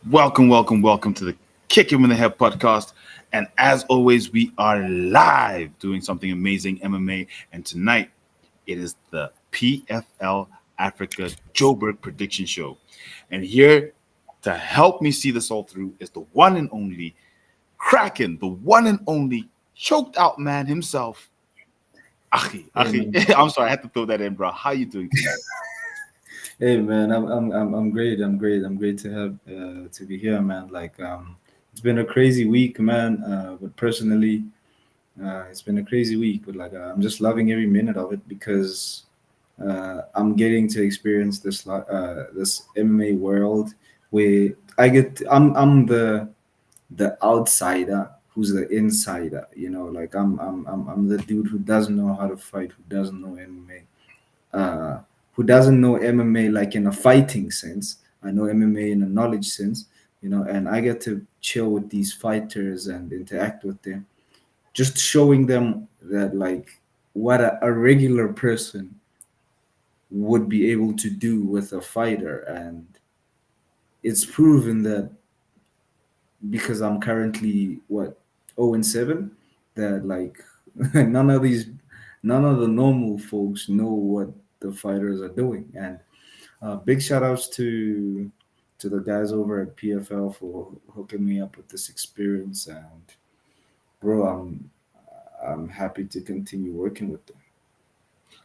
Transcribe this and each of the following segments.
Welcome to the Kick Him in the Head podcast. And as always, we are live doing something amazing MMA. And tonight, it is the PFL Africa Joburg prediction show. And here to help me see this all through is the one and only Kraken, the one and only choked out man himself, Achi. Hey Achi, man, I'm sorry, I had to throw that in, bro. How you doing tonight? hey man, I'm great. I'm great to have to be here, man. It's been a crazy week, man. But personally, it's been a crazy week. But I'm just loving every minute of it because I'm getting to experience this MMA world where I'm the outsider who's the insider. I'm the dude who doesn't know how to fight, who doesn't know MMA. Who doesn't know MMA like in a fighting sense. I know MMA in a knowledge sense, and I get to chill with these fighters and interact with them, just showing them that like what a regular person would be able to do with a fighter. And it's proven that because I'm currently what 0-7, that like none of these none of the normal folks know what the fighters are doing. And big shout outs to the guys over at PFL for hooking me up with this experience. And bro, I'm happy to continue working with them.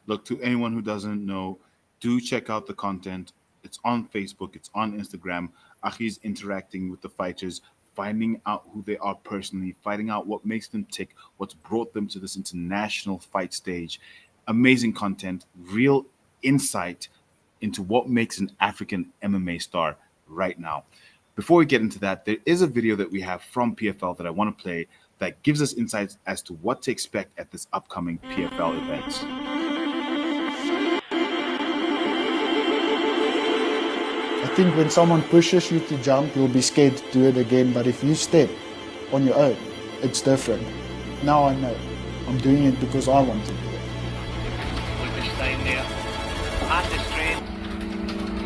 Look, to anyone who doesn't know, do check out the content. It's on Facebook, it's on Instagram. Achi's interacting with the fighters, finding out who they are personally, finding out what makes them tick, what's brought them to this international fight stage. Amazing content, real insight into what makes an African MMA star right now. Before we get into that, there is a video that we have from PFL that I want to play that gives us insights as to what to expect at this upcoming PFL event. I think when someone pushes you to jump, you'll be scared to do it again. But if you step on your own, it's different. Now I know. I'm doing it because I want to do it. With the staying there. Hard to straight.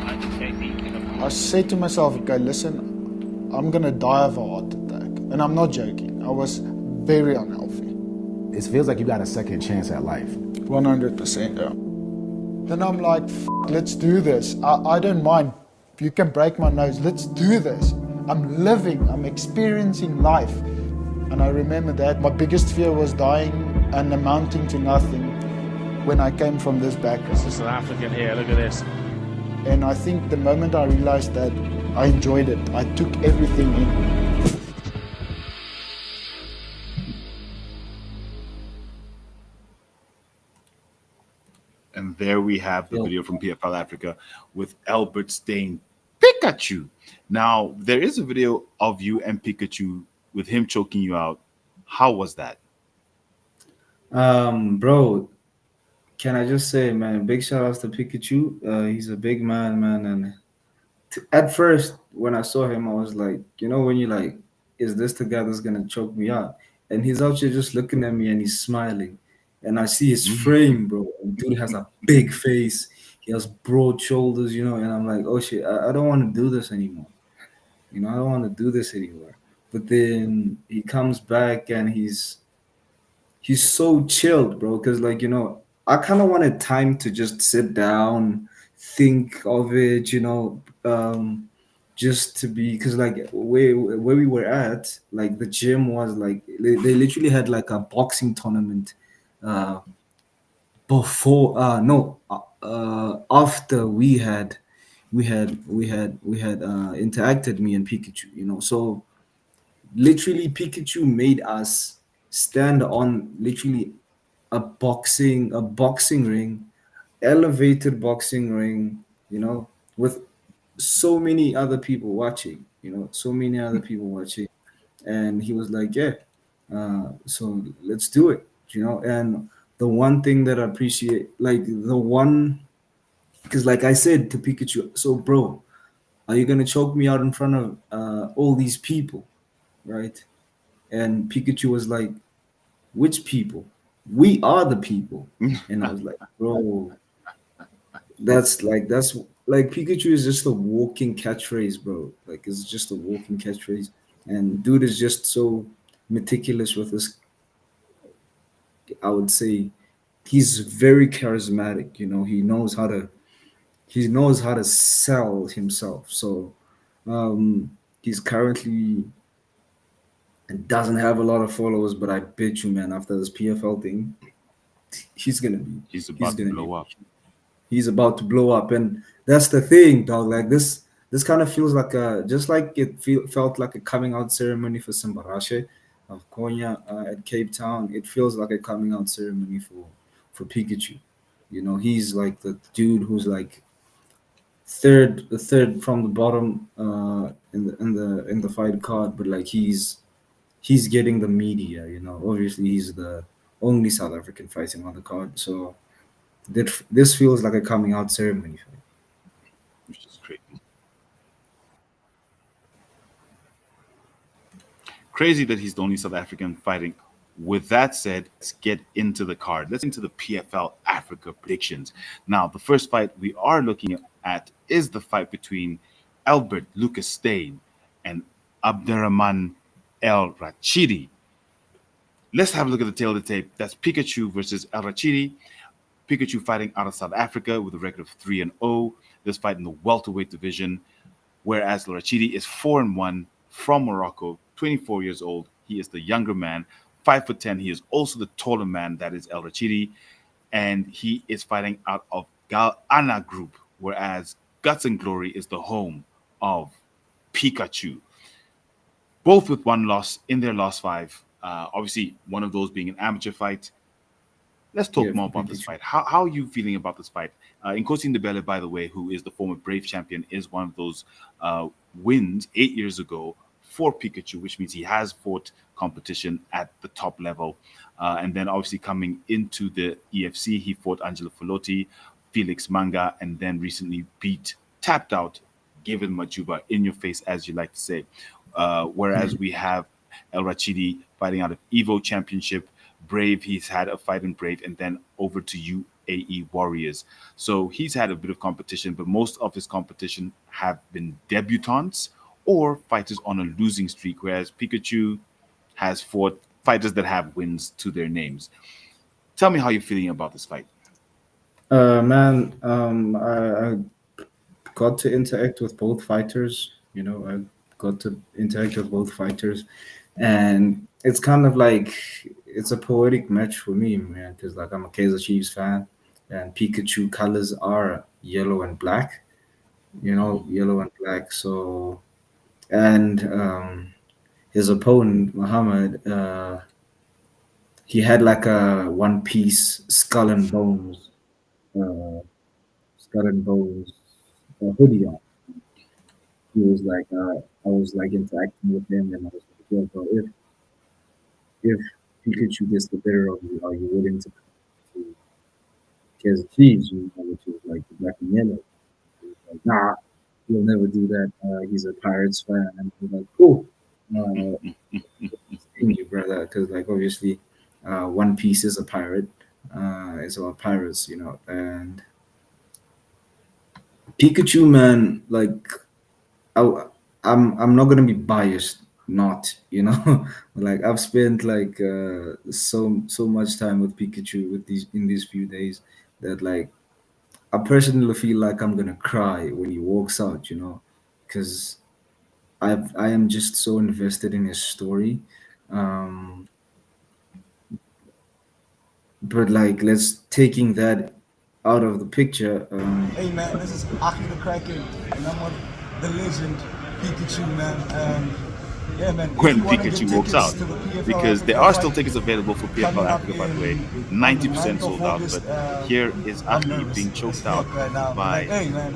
Hard to technique. I said to myself, okay, listen, I'm going to die of a heart attack. And I'm not joking. I was very unhealthy. It feels like you got a second chance at life. 100%, yeah. Then I'm like, let's do this. I don't mind. If you can break my nose, let's do this. I'm living, I'm experiencing life. And I remember that my biggest fear was dying and amounting to nothing when I came from this background. This is an African here, look at this. And I think the moment I realized that, I enjoyed it. I took everything in. And there we have the video from PFL Africa with Albert Stain Pikachu. Now, there is a video of you and Pikachu with him choking you out. How was that? Bro, can I just say, man, big shout outs to Pikachu. He's a big man, and at first when I saw him, I was like, when you like, is this the guy that's gonna choke me out? And he's out here just looking at me and he's smiling, and I see his frame, bro. And dude has a big face. He has broad shoulders, and I'm like, oh shit, I don't want to do this anymore. I don't want to do this anymore. But then he comes back and he's so chilled, bro. Because I kind of wanted time to just sit down, think of it, just to be, because like where we were at, like the gym was like they literally had like a boxing tournament before no after we had interacted, me and Pikachu, so literally Pikachu made us stand on literally a boxing ring, elevated boxing ring, with so many other people watching. And he was like, yeah, so let's do it, and the one thing that I appreciate, like the one, because like I said to Pikachu, so bro, are you gonna choke me out in front of all these people, right? And Pikachu was like, which people? We are the people. And I was like, bro, that's like Pikachu is just a walking catchphrase, bro. Like it's just a walking catchphrase, and dude is just so meticulous with this. I would say he's very charismatic. He knows how to sell himself. So he's currently doesn't have a lot of followers, but I bet you, man, after this PFL thing, he's gonna be He's he's about to gonna be blow up. he's about to blow up, and that's the thing, dog. Like this kind of feels like a just like felt like a coming out ceremony for Simbarashe of Konya at Cape Town. It feels like a coming out ceremony for Pikachu. He's like the dude who's like the third from the bottom in the fight card, but like he's getting the media. Obviously he's the only South African fighting on the card, so this feels like a coming out ceremony. Which is crazy. Crazy that he's the only South African fighting. With that said, let's get into the card. Let's into the PFL Africa predictions. Now, the first fight we are looking at is the fight between Albert Lucas Steyn and Abderrahman El Rachidi. Let's have a look at the tail of the tape. That's Pikachu versus El Rachidi. Pikachu fighting out of South Africa with a record of 3-0. This fight in the welterweight division, whereas El Rachidi is 4-1 from Morocco, 24 years old. He is the younger man, 5'10". He is also the taller man, that is El Rachidi, and he is fighting out of Gal Ana Group, whereas Guts and Glory is the home of Pikachu. Both with one loss in their last five. Obviously, one of those being an amateur fight. Let's talk Yeah, more for about this Pikachu. fight. How are you feeling about this fight? Nkosi Ndebele, by the way, who is the former Brave champion, is one of those wins 8 years ago for Pikachu, which means he has fought competition at the top level. And then obviously coming into the EFC, he fought Angelo Folotti, Felix Manga, and then recently tapped out, given Majuba in your face, as you like to say. Whereas we have El Rachidi fighting out of Evo Championship, Brave. He's had a fight in Brave, and then over to UAE Warriors. So he's had a bit of competition, but most of his competition have been debutants or fighters on a losing streak, whereas Pikachu has fought fighters that have wins to their names. Tell me how you're feeling about this fight. Man, I got to interact with both fighters. I got to interact with both fighters, and it's kind of like it's a poetic match for me, man. Because like I'm a Kaizer Chiefs fan, and Pikachu colors are yellow and black. Yellow and black. So and his opponent Muhammad, he had like a one piece uh, skull and bones hoodie on. He was like, I was like interacting with him, and I was like, yo, bro, if Pikachu gets the better of you, are you willing to come to Kansas Chiefs, which is like the black and yellow? He was like, nah, he'll never do that. He's a Pirates fan, and I was like, cool. Uh, Thank you, brother, because like obviously, One Piece is a pirate. It's about pirates, and Pikachu, man, like I, I'm not gonna be biased, not like I've spent like so much time with Pikachu with these in these few days that like I personally feel like I'm gonna cry when he walks out, because I am just so invested in his story. Um, but like let's taking that out of the picture. Hey man, this is Aki the Kraken, and I'm with the legend Pikachu, man. Yeah, man. If When you want to get Pikachu walks tickets out, to the PFL because there Africa are still fight tickets available for coming PFL up Africa, by the way, on the 90% 9th of sold out. August, But here is I'm Aki nervous being as choked out fuck right now. But by hey, man,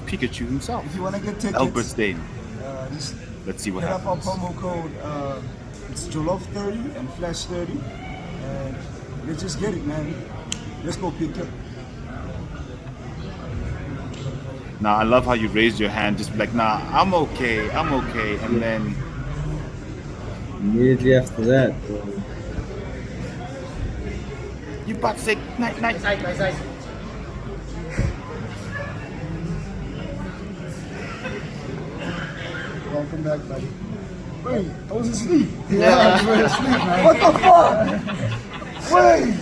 Pikachu himself, if you want to get Albert tickets, Steyn. just Let's see what hit up our happens. promo code. It's Jollof30 and Flash30, and let's just get it, man. Let's go, Pika. Now, I love how you raised your hand, just be like, nah, I'm okay. And then, Immediately after that, you about to say, night, night. Welcome back, buddy. Wait, I was asleep. Yeah, you were asleep, man. What the fuck? Wait.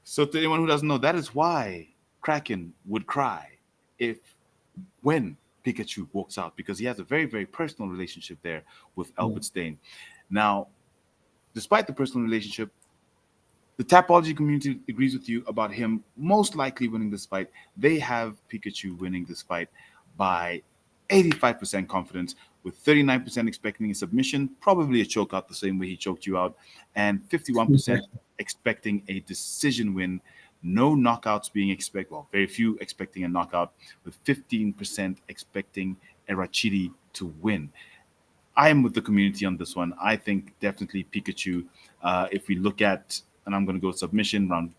So to anyone who doesn't know, that is why Kraken would cry if when Pikachu walks out, because he has a very, very personal relationship there with Albert Stein. Now, despite the personal relationship, the Tapology community agrees with you about him most likely winning this fight. They have Pikachu winning this fight by 85% confidence, with 39% expecting a submission, probably a chokeout the same way he choked you out, and 51% expecting a decision win. No knockouts being expected, well, very few expecting a knockout, with 15% expecting Erachiri to win. I am with the community on this one. I think definitely Pikachu. If we look at, and I'm going to go submission round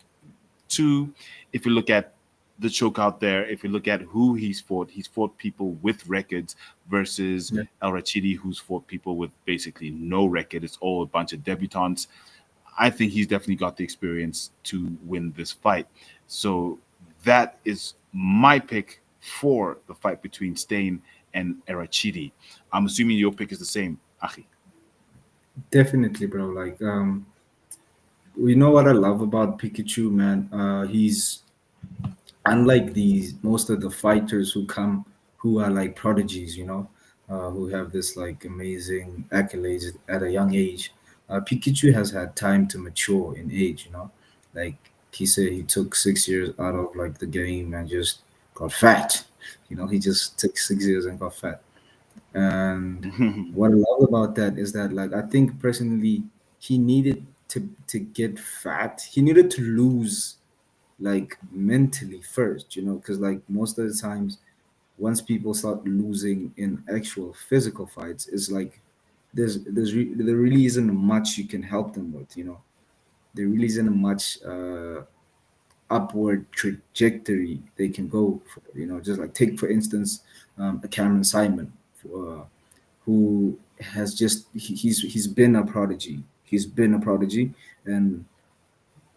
two. If we look at the choke out there, if we look at who he's fought people with records versus El Rachidi, who's fought people with basically no record. It's all a bunch of debutantes. I think he's definitely got the experience to win this fight. So that is my pick for the fight between Stain and Erachidi. I'm assuming your pick is the same, Achi. Definitely, bro. Like, you know what I love about Pikachu, man? He's unlike these most of the fighters who are like prodigies, who have this like amazing accolades at a young age. Pikachu has had time to mature in age, like he said he took 6 years out of like the game and just got fat. He just took 6 years and got fat. And what I love about that is that, like, I think personally he needed to get fat. He needed to lose, like, mentally first, because like most of the times, once people start losing in actual physical fights, it's like there really isn't much you can help them with. There really isn't much upward trajectory they can go for. Just like take for instance a Cameron Simon, who has just he's been a prodigy. He's been a prodigy, and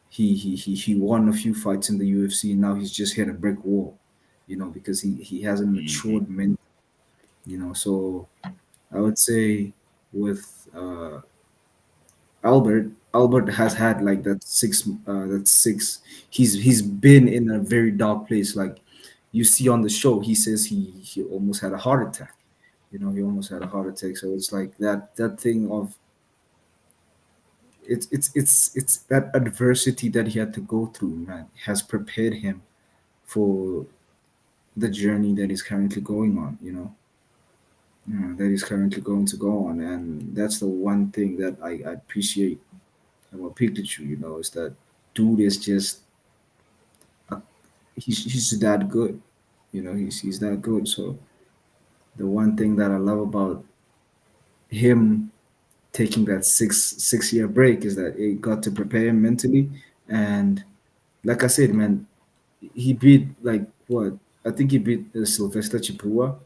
he won a few fights in the UFC, and now he's just hit a brick wall, because he hasn't matured mentally, So I would say with Albert has had like that six. He's been in a very dark place. Like you see on the show, he says he almost had a heart attack. He almost had a heart attack. So it's like that thing of it's that adversity that he had to go through, man, has prepared him for the journey that he's currently going on. That he's currently going to go on, and that's the one thing that I appreciate about Pikachu. Is that dude is just he's that good. He's that good. So the one thing that I love about him taking that six-year break is that it got to prepare him mentally. And like I said, man, he beat like what? I think he beat Sylvester Chipua,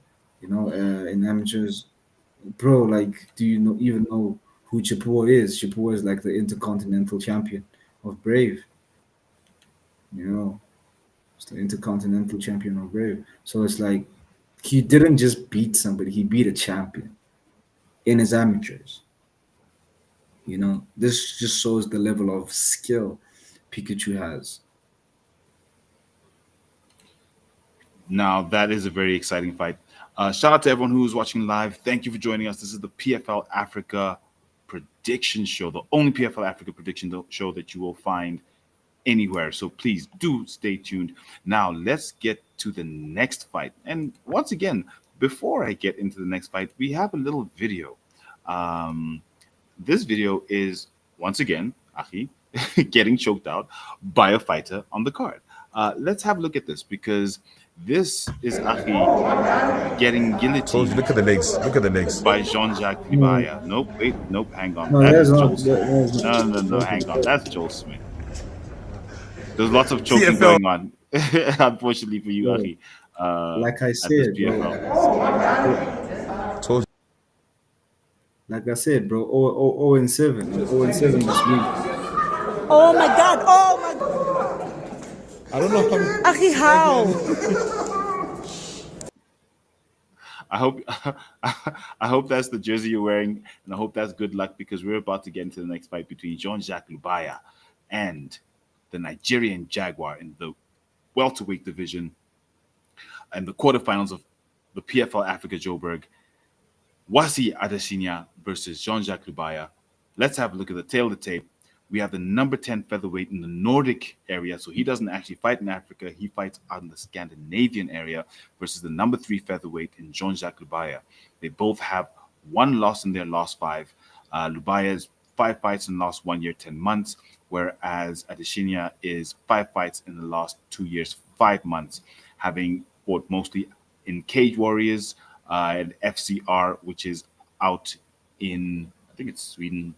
in amateurs. Bro, like, do you even know who Chipua is? Chipua is like the intercontinental champion of Brave. It's the intercontinental champion of Brave. So it's like he didn't just beat somebody; he beat a champion in his amateurs. This just shows the level of skill Pikachu has. Now, that is a very exciting fight. Shout out to everyone who is watching live. Thank you for joining us. This is the PFL Africa prediction show, the only PFL Africa prediction show that you will find anywhere. So please do stay tuned. Now, let's get to the next fight. And once again, before I get into the next fight, we have a little video. This video is, once again, Achi getting choked out by a fighter on the card. Let's have a look at this, because this is Achi getting guillotined. Look at the legs. Look at the legs. By Jean-Jacques Ribaya. Nope, hang on. No, That that's is not. Joel Smith. No, hang on. That's Joel Smith. There's lots of choking PFL. going on, unfortunately for you, Achi. Like I at this said, PFL. Told Like I said, bro, 0-7. 0-7 this week. Oh my God! Oh my God! I don't know how many. Aki, how? I hope I hope that's the jersey you're wearing, and I hope that's good luck because we're about to get into the next fight between Jean-Jacques Lubaya and the Nigerian Jaguar in the welterweight division and the quarterfinals of the PFL Africa Joburg. Wasi Adesina versus Jean-Jacques Lubaya. Let's have a look at the tail of the tape. We have the number 10 featherweight in the Nordic area. So he doesn't actually fight in Africa. He fights out in the Scandinavian area versus the number 3 featherweight in Jean-Jacques Lubaya. They both have one loss in their last five. Lubaya's 5 fights in the last 1 year, 10 months, whereas Adesina is 5 fights in the last 2 years, 5 months, having fought mostly in Cage Warriors and FCR, which is out in, I think it's Sweden,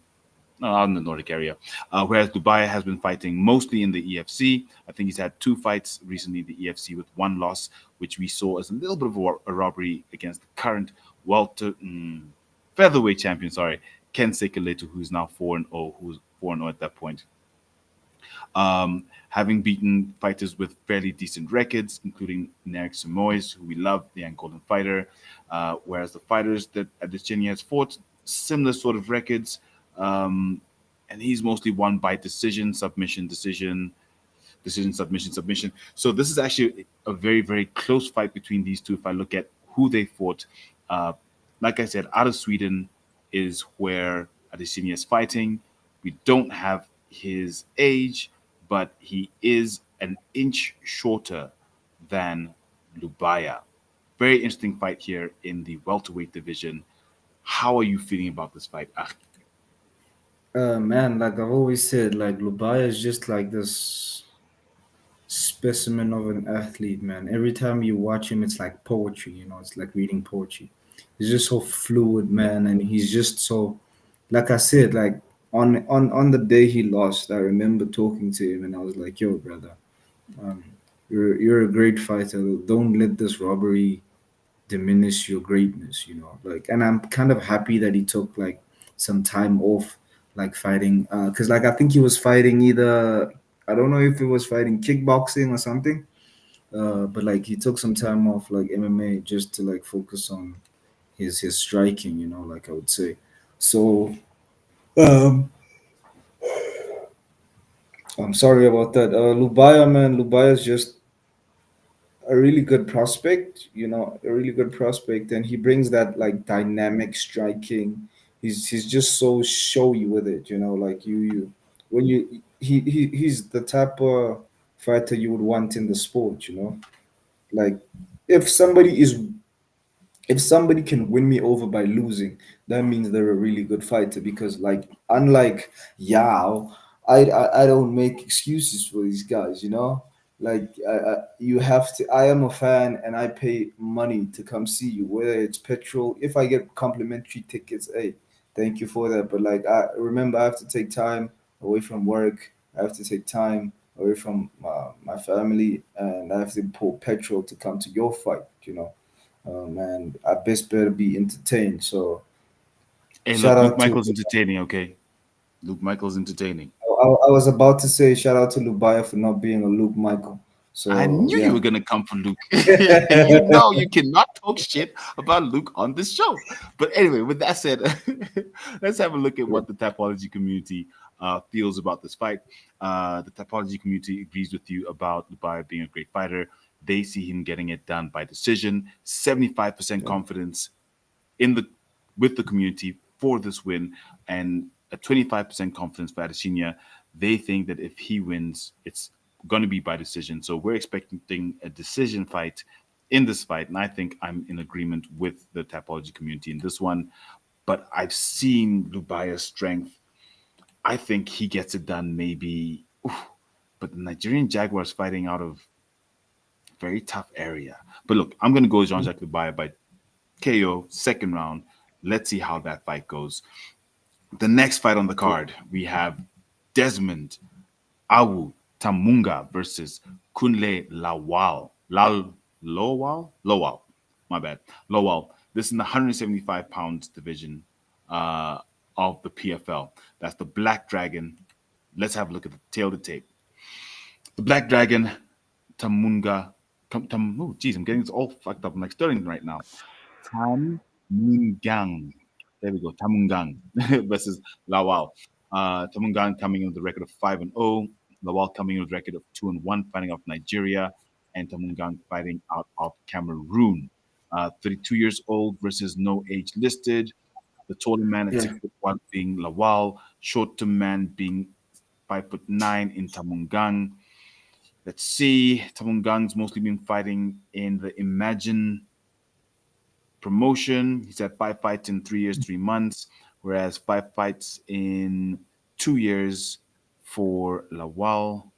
no, out in the Nordic area. Whereas Dubai has been fighting mostly in the EFC. I think he's had 2 fights recently in the EFC with one loss, which we saw as a little bit of a robbery against the current featherweight champion, sorry, Ken Sekeletu, who's now 4-0, who's 4-0 at that point. Having beaten fighters with fairly decent records, including Narek Samois, who we love, the Angolan fighter, whereas the fighters that Adesanya has fought, similar sort of records, um, and he's mostly won by decision, submission, decision, submission, submission. So this is actually a very, very close fight between these two. If I look at who they fought, uh, like I said, out of Sweden is where Adesanya is fighting. We don't have his age, but he is an inch shorter than Lubaya. Very interesting fight here in the welterweight division. How are you feeling about this fight? Man, like I've always said, like Lubaya is just like this specimen of an athlete, man. Every time you watch him, it's like poetry, it's like reading poetry. He's just so fluid, man, and he's just so, like I said, like on the day he lost, I remember talking to him, and I was like, "Yo, brother, um, you're a great fighter. Don't let this robbery diminish your greatness, like." And I'm kind of happy that he took like some time off, like fighting, because like I think he was fighting either, I don't know if he was fighting kickboxing or something, but like he took some time off like MMA just to like focus on his striking, like I would say. So um I'm sorry about that. Lubaya, man, Lubaya is just a really good prospect, a really good prospect, and he brings that like dynamic striking. He's just so showy with it, like you when you he's the type of fighter you would want in the sport, like if somebody is if somebody can win me over by losing, that means they're a really good fighter. Because, like, unlike Yao, I don't make excuses for these guys. Like you have to. I am a fan, and I pay money to come see you. Whether it's petrol, if I get complimentary tickets, hey, thank you for that. But like, I remember I have to take time away from work. I have to take time away from my family, and I have to pull petrol to come to your fight. And I best better be entertained. So Hey, shout look, Luke out to. Michael's entertaining, okay? Luke Michael's entertaining. I was about to say shout out to Lubaya for not being a Luke Michael. I So knew you yeah. were gonna come for Luke, and you know you cannot talk shit about Luke on this show. But anyway, with that said, let's have a look at what the typology community feels about this fight. The typology community agrees with you about Lubai being a great fighter. They see him getting it done by decision. 75% Yeah. confidence in the with the community for this win, and a 25% confidence for Adesanya. They think that if he wins, it's going to be by decision. So we're expecting a decision fight in this fight, and I think I'm in agreement with the Tapology community in this one. But I've seen Lubaya's strength. I think he gets it done maybe. Oof. But the Nigerian Jaguars fighting out of very tough area. But look, I'm going to go Jean-Jacques Lubaya by KO, second round. Let's see how that fight goes. The next fight on the card, we have Desmond Awu Tamunga versus Kunle Lawal. Lowal? My bad. Lowal. This is in the 175 pounds division uh, of the PFL. That's the Black Dragon. Let's have a look at the tail of the tape. The Black Dragon Tamunga. Oh, geez, I'm getting this all fucked up. I'm like Sterling right now. Tamungang. There we go. Tamungang versus Lawal. Tamungang coming in with a record of 5-0. Lawal coming in with a record of 2-1, fighting off Nigeria, and Tamungang fighting out of Cameroon. 32 years old versus no age listed. The taller man at Yeah. 6'1" being Lawal, shorter man being 5'9" in Tamungang. Let's see. Tamungang's mostly been fighting in the Imagine promotion. He's had 5 fights in 3 years, 3 months, whereas 5 fights in 2 years for Lawal,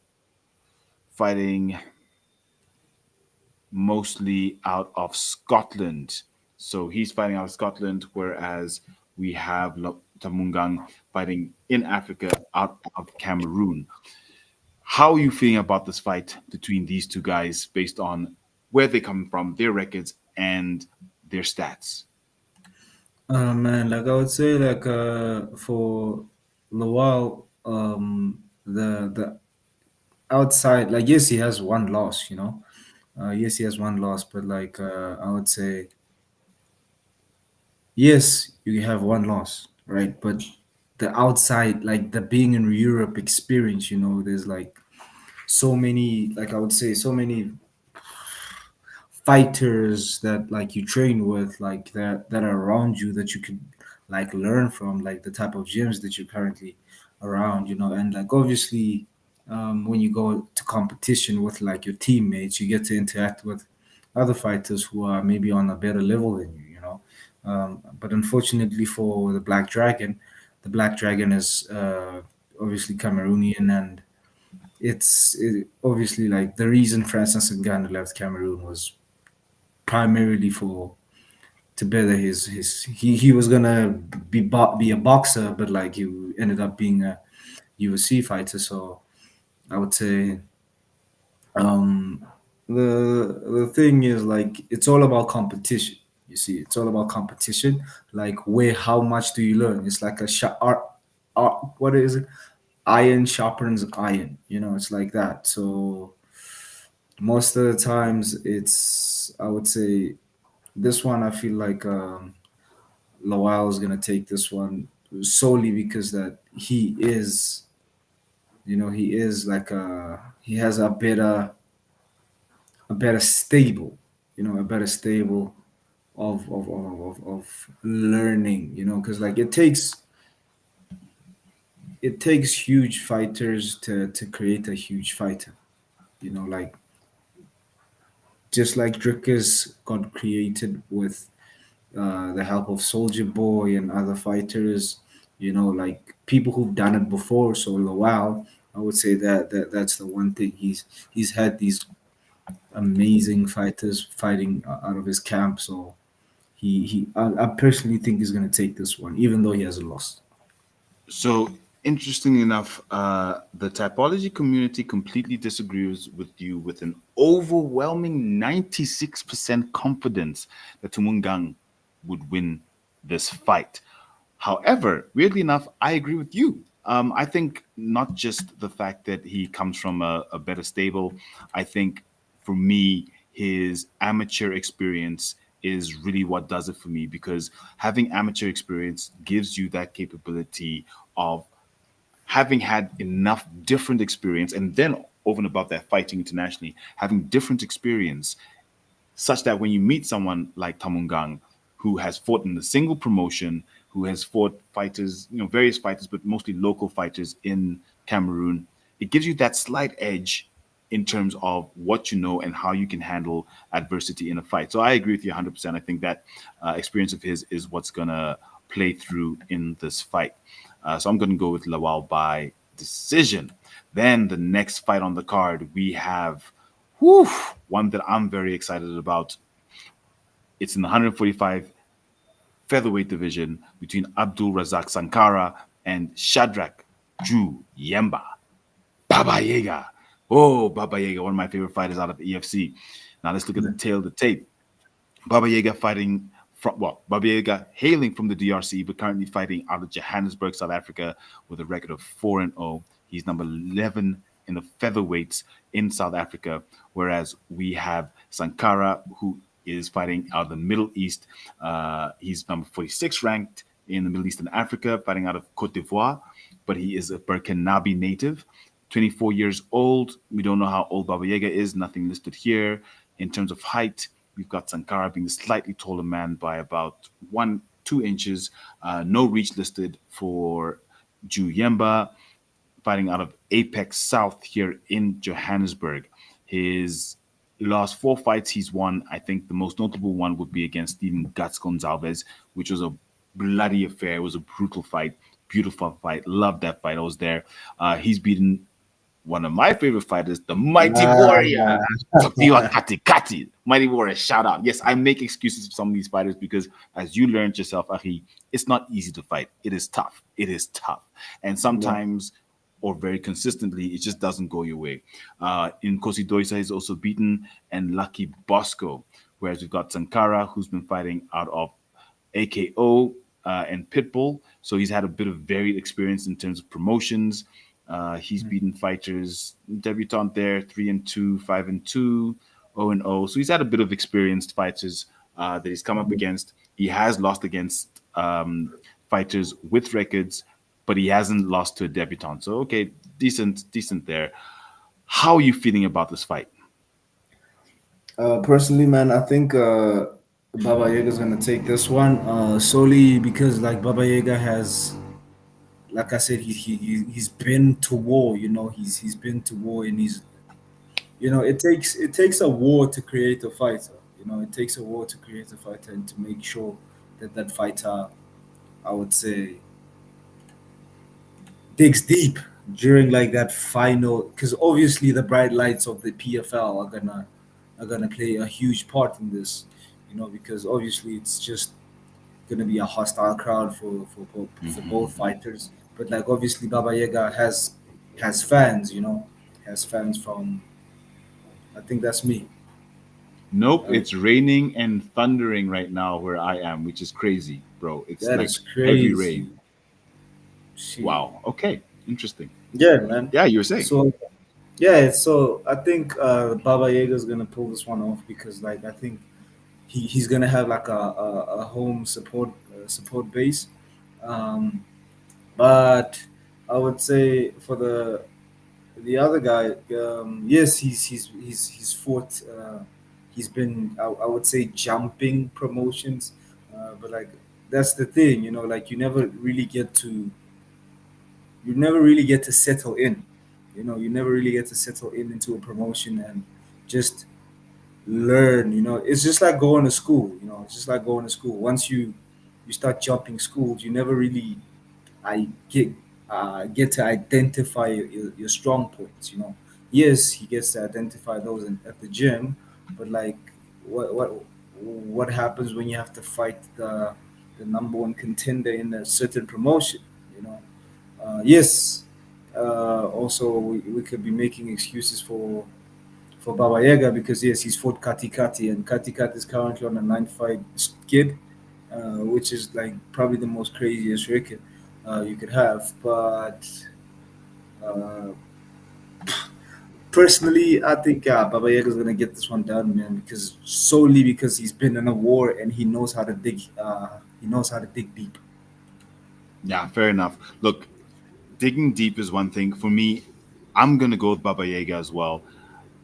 fighting mostly out of Scotland. So he's fighting out of Scotland, whereas we have Tamungang fighting in Africa out of Cameroon. How are you feeling about this fight between these two guys based on where they come from, their records, and their stats? Man, like I would say, like for Lawal, the outside, like yes, he has one loss, you know. Yes, he has one loss, but like I would say, yes, you have one loss, right? But the outside, like the being in Europe experience, you know, there's like so many, like I would say, so many fighters that like you train with, like that are around you that you could like learn from, like the type of gyms that you're currently around, you know. And like obviously, when you go to competition with like your teammates, you get to interact with other fighters who are maybe on a better level than you, you know. But unfortunately for the Black Dragon is obviously Cameroonian, and obviously like the reason Francis Ngannou left Cameroon was primarily for to better his he was gonna be a boxer, but like he ended up being a UFC fighter. So I would say um the thing is like it's all about competition. You see, it's all about competition. Like where how much do you learn? It's like a art, what is it? Iron sharpens iron. You know, it's like that. So most of the times it's I would say this one I feel like Lawal is gonna take this one solely because that he is, you know, he is like he has a better stable, you know, a better stable of learning, you know, because like it takes huge fighters to create a huge fighter, you know, like just like Drickus got created with the help of Soldier Boy and other fighters, you know, like people who've done it before. So Lawal, I would say that's the one thing he's had these amazing fighters fighting out of his camp. So I personally think he's gonna take this one, even though he has lost. So, interestingly enough, the typology community completely disagrees with you with an overwhelming 96% confidence that Tumungang would win this fight. However, weirdly enough, I agree with you. I think not just the fact that he comes from a better stable, I think for me, his amateur experience is really what does it for me because having amateur experience gives you that capability of having had enough different experience and then over and above that fighting internationally having different experience such that when you meet someone like Tamungang, who has fought in the single promotion, who has fought fighters, various fighters, but mostly local fighters in Cameroon, it gives you that slight edge in terms of what you know and how you can handle adversity in a fight. So I agree with you 100%. I think that experience of his is what's going to play through in this fight. So I'm going to go with Lawal by decision. Then the next fight on the card, we have whew, one that I'm very excited about. It's in the 145 featherweight division between Abdul Razak Sankara and Shadrach Ju Yemba. Baba Yaga. Oh, Baba Yaga, one of my favorite fighters out of the EFC. Now let's look at the tail of the tape. Baba Yaga fighting from, well, Baba Yaga hailing from the DRC, but currently fighting out of Johannesburg, South Africa, with a record of 4-0. He's number 11 in the featherweights in South Africa, whereas we have Sankara, who is fighting out of the Middle East. He's number 46 ranked in the Middle East and Africa, fighting out of Cote d'Ivoire, but he is a Burkinabe native. 24 years old. We don't know how old Baba Yaga is, nothing listed here. In terms of height, we've got Sankara being a slightly taller man by about 2 inches. No reach listed for Ju Yemba, fighting out of Apex South here in Johannesburg. His last 4 fights he's won, I think the most notable one would be against Steven Guts Gonzalez, which was a bloody affair. It was a brutal fight, beautiful fight. Loved that fight. I was there. He's beaten one of my favorite fighters, the Mighty Warrior, Tafiwa Kati Kati. Mighty Warrior, shout out. Yes, I make excuses for some of these fighters because, as you learned yourself, Ahi, it's not easy to fight. It is tough. It is tough. And Yeah. sometimes, or very consistently, it just doesn't go your way. In Kosi Doisa, he's also beaten, and Lucky Bosco. Whereas we've got Sankara, who's been fighting out of AKO and Pitbull. So he's had a bit of varied experience in terms of promotions. He's beaten fighters, debutant there, 3-2, 5-2, 0-0. So he's had a bit of experienced fighters that he's come up against. He has lost against fighters with records, but he hasn't lost to a debutant. So okay, decent there. How are you feeling about this fight? Personally, man, I think Baba Yaga's gonna take this one solely because like Baba Yaga has, like I said, he's been to war. You know, he's been to war, and he's, you know, it takes a war to create a fighter. You know, it takes a war to create a fighter and to make sure that that fighter, I would say, digs deep during like that final, because obviously the bright lights of the PFL are gonna play a huge part in this, you know, because obviously it's just gonna be a hostile crowd for both fighters. But like obviously Baba Yaga has fans, you know, has fans from, I think that's me. Nope, Uh, it's raining and thundering right now where I am, which is crazy, bro. It's that like is heavy crazy. rain. Shit. Wow. Okay. Interesting. Yeah, man. Yeah, you were saying. So yeah, so I think Baba Yaga's gonna pull this one off because like I think he's gonna have like a home support base. Um, but I would say for the other guy, yes, he's fought. He's been, I would say, jumping promotions, but like that's the thing, you know, like you never really get to settle in. You know, you never really get to settle in into a promotion and just learn. You know, it's just like going to school. You know, it's just like going to school. Once you start jumping schools, you never really I get to identify your strong points. You know, yes, he gets to identify those at the gym, but like what what happens when you have to fight the number one contender in a certain promotion? You know, yes. Also, we could be making excuses for Baba Yaga because yes, he's fought Kati Kati, and Kati Kati is currently on a 9 fight skid, which is like probably the most craziest record you could have. But uh, personally, I think Baba Yaga is gonna get this one done, man, because solely because he's been in a war and he knows how to dig. He knows how to dig deep. Yeah, fair enough. Look, digging deep is one thing. For me, I'm gonna go with Baba Yaga as well.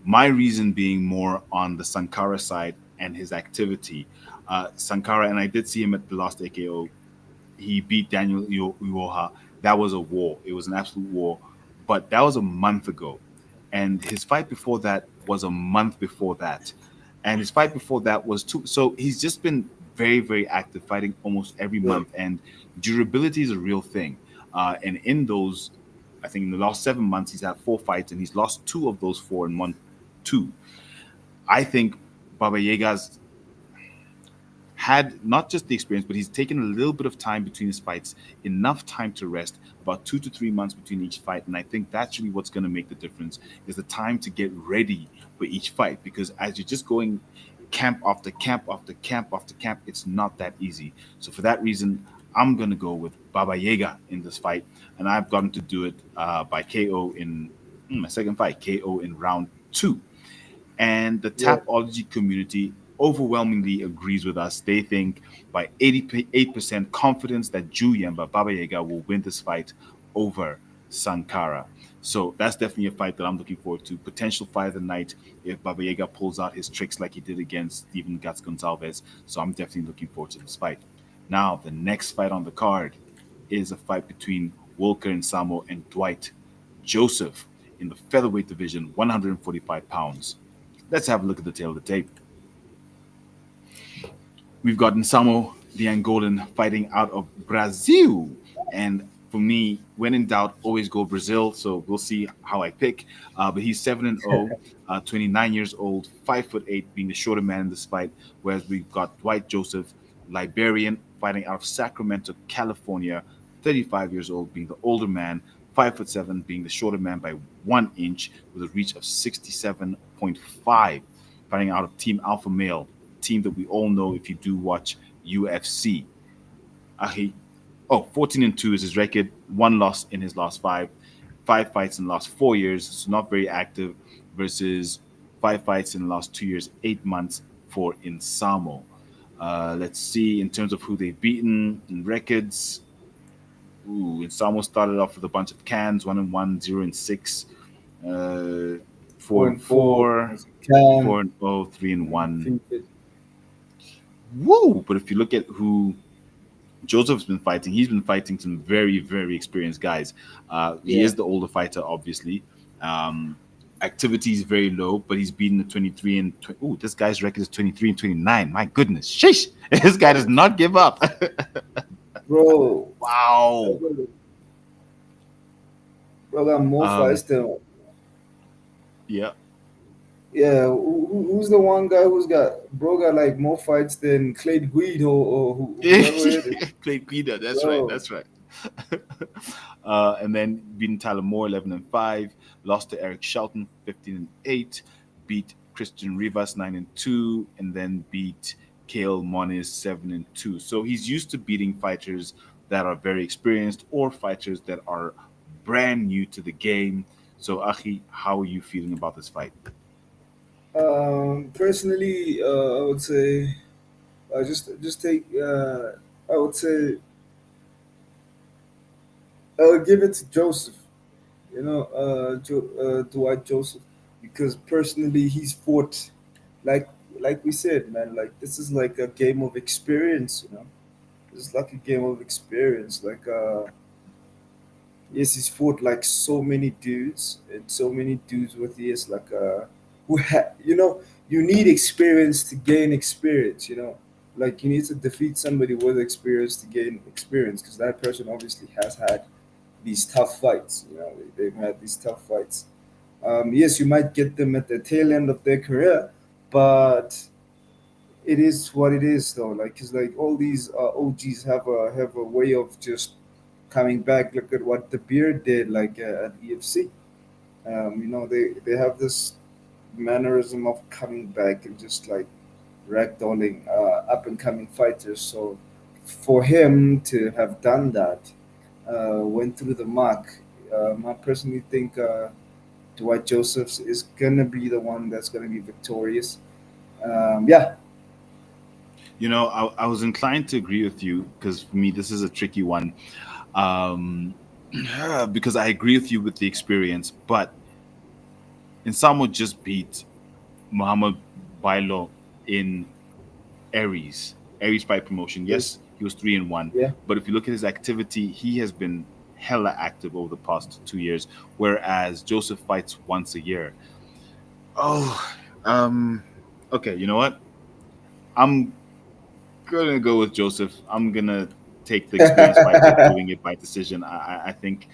My reason being more on the Sankara side and his activity. Sankara, and I did see him at the last AKO. He beat Daniel Uoha. That was a war. It was an absolute war. But that was a month ago. And his fight before that was a month before that. And his fight before that was two. So he's just been very, very active, fighting almost every month. And durability is a real thing. And in those, I think in the last 7 months, he's had 4 fights and he's lost two of those four and won two. I think Baba Yaga's had not just the experience, but he's taken a little bit of time between his fights, enough time to rest, about 2 to 3 months between each fight. And I think that's really what's going to make the difference is the time to get ready for each fight. Because as you're just going camp after camp after camp after camp, it's not that easy. So for that reason, I'm going to go with Baba Yaga in this fight. And I've gotten to do it by KO in My second fight, KO in round two. And the Yeah. Tapology community overwhelmingly agrees with us. They think by 88% confidence that Juyemba Baba Yaga will win this fight over Sankara. So that's definitely a fight that I'm looking forward to. Potential fight of the night if Baba Yaga pulls out his tricks like he did against Steven Guts Gonzalez. So I'm definitely looking forward to this fight. Now, the next fight on the card is a fight between Wilker and Samo and Dwight Joseph in the featherweight division, 145 pounds. Let's have a look at the tail of the tape. We've got Nsamo, the Angolan, fighting out of Brazil. And for me, when in doubt, always go Brazil. So we'll see how I pick. But he's 7-0, 29 years old, 5'8", being the shorter man in this fight. Whereas we've got Dwight Joseph, Liberian, fighting out of Sacramento, California, 35 years old, being the older man, 5'7", being the shorter man by 1 inch, with a reach of 67.5, fighting out of Team Alpha Male, team that we all know if you do watch UFC. He, 14-2 is his record. One loss in his last five. Five fights in the last 4 years. So not very active versus five fights in the last 2 years, 8 months for Insamo. Let's see in terms of who they've beaten in records. Ooh, Insamo started off with a bunch of cans, 1-1, 0-6, uh, four Four and and four four, as a can. 4-0, 3-1. Defeated. Woo! But if you look at who Joseph's been fighting, he's been fighting some very, very experienced guys. He Yeah. is the older fighter, obviously. Um, Activity is very low, but he's beaten the 23 and ooh, this guy's record is 23 and 29. My goodness, sheesh! This guy does not give up. Bro, Wow. bro got more Um, fights than. yeah. Yeah, who's the one guy who's got like more fights than Clay Guido or whoever it is, Played Guida. That's right. bro. That's right. And then beaten Tyler Moore 11-5, lost to Eric Shelton 15-8, beat Christian Rivas 9-2, and then beat Kale Moniz 7-2. So he's used to beating fighters that are very experienced or fighters that are brand new to the game. So Achi, how are you feeling about this fight? Personally, I would say just take. I would say I would give it to Joseph. Dwight Joseph, because personally he's fought like like we said, man. Like this is like a game of experience. This is like a game of experience. Like yes, he's fought like so many dudes and so many dudes with years like you need experience to gain experience. Like you need to defeat somebody with experience to gain experience, because that person obviously has had these tough fights. They've had these tough fights. Yes, you might get them at the tail end of their career, but it is what it is, though. Like, cause like all these OGs have a way of just coming back. Look at what the Beard did, like at EFC. They have this mannerism of coming back and just like ragdolling up and coming fighters. So for him to have done that, went through the mark. I personally think Dwight Josephs is gonna be the one that's gonna be victorious. Yeah. I was inclined to agree with you because for me, this is a tricky one. Um, because I agree with you with the experience, but Insamo just beat Muhammad Bailo in Aries fight promotion. Yes. Yes, he was 3-1, Yeah. but if you look at his activity, he has been hella active over the past 2 years, whereas Joseph fights once a year. Oh, um, okay. You know what? I'm gonna go with Joseph. I'm gonna take the experienced fighter doing it by decision. I think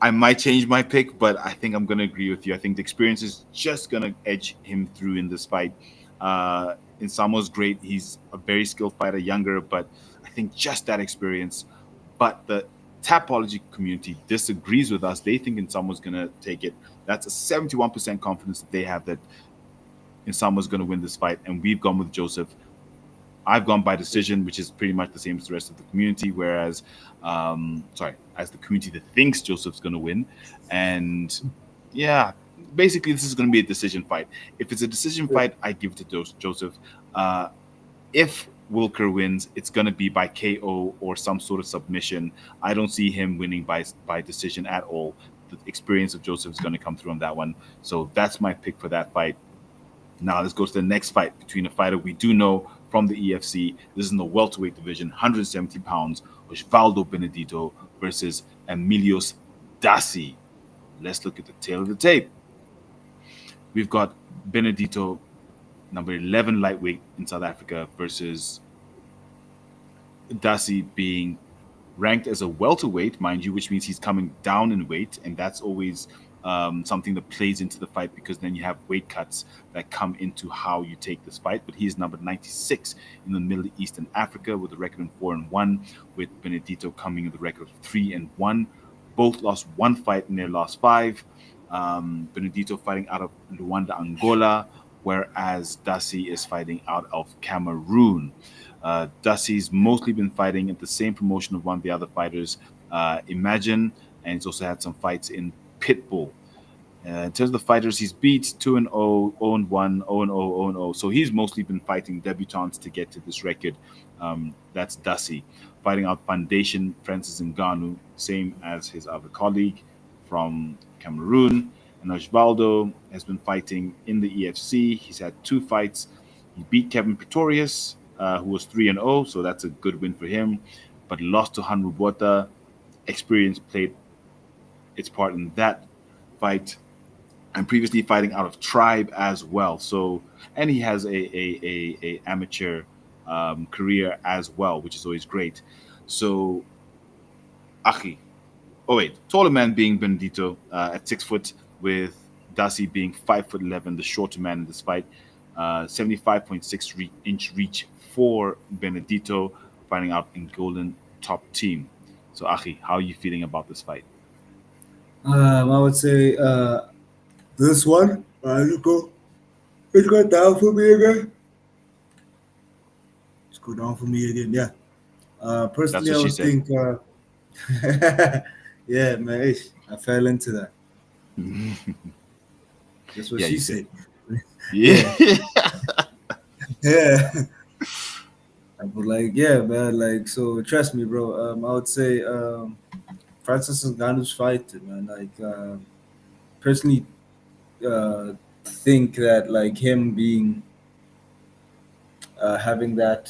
I might change my pick, but I think I'm going to agree with you. I think the experience is just going to edge him through in this fight. Insamo's great. He's a very skilled fighter, younger, but I think just that experience. But the Tapology community disagrees with us. They think Insamo's going to take it. That's a 71% confidence that they have that Insamo's going to win this fight. And we've gone with Joseph. I've gone by decision, which is pretty much the same as the rest of the community. Whereas, as the community that thinks Joseph's going to win, and Yeah, basically, this is going to be a decision fight. If it's a decision Yeah. fight, I give it to Joseph. Uh, if Wilker wins, it's going to be by KO or some sort of submission. I don't see him winning by decision at all. The experience of Joseph is going to come through on that one. So that's my pick for that fight. Now let's go to the next fight between a fighter we do know from the EFC. This is in the welterweight division, 170 pounds, Osvaldo Benedito versus Emilios Dasi. Let's look at the tail of the tape. We've got Benedito, number 11 lightweight in South Africa, versus Dasi being ranked as a welterweight, mind you, which means he's coming down in weight, and that's always something that plays into the fight because then you have weight cuts that come into how you take this fight. But he is number 96 in the Middle East and Africa with a record of 4-1, with Benedito coming in the record of 3-1. Both lost one fight in their last five. Benedito fighting out of Luanda, Angola, whereas Dasi is fighting out of Cameroon. Dusty's mostly been fighting at the same promotion of one of the other fighters, Imagine, and he's also had some fights in Pitbull. In terms of the fighters he's beat, 2-0, 0-1, 0-0, 0-0. So he's mostly been fighting debutants to get to this record. That's Dusty. Fighting out Foundation, Francis Ngannou, same as his other colleague from Cameroon. And Osvaldo has been fighting in the EFC. He's had two fights. He beat Kevin Pretorius, who was 3-0, so that's a good win for him. But lost to Hanru Bota. Experience played its part in that fight, and previously fighting out of Tribe as well. So, and he has a amateur career as well, which is always great. So, Achi, oh wait, taller man being Benedito at 6 foot, with Dasi being 5'11", the shorter man in this fight. 75.6 inch reach for Benedito, fighting out in Golden top team. So, Achi, how are you feeling about this fight? I would say this one. Let's go down for me again. Let's go down for me again. Yeah. That's Personally, what I she would said. think. Yeah, man. I fell into that. That's what Yeah, she you said. said. Yeah. Yeah. Yeah. But like, yeah, man. Like, so trust me, bro. I would say Francis Ngannou's fight, man. Like, personally, uh, think that like him being having that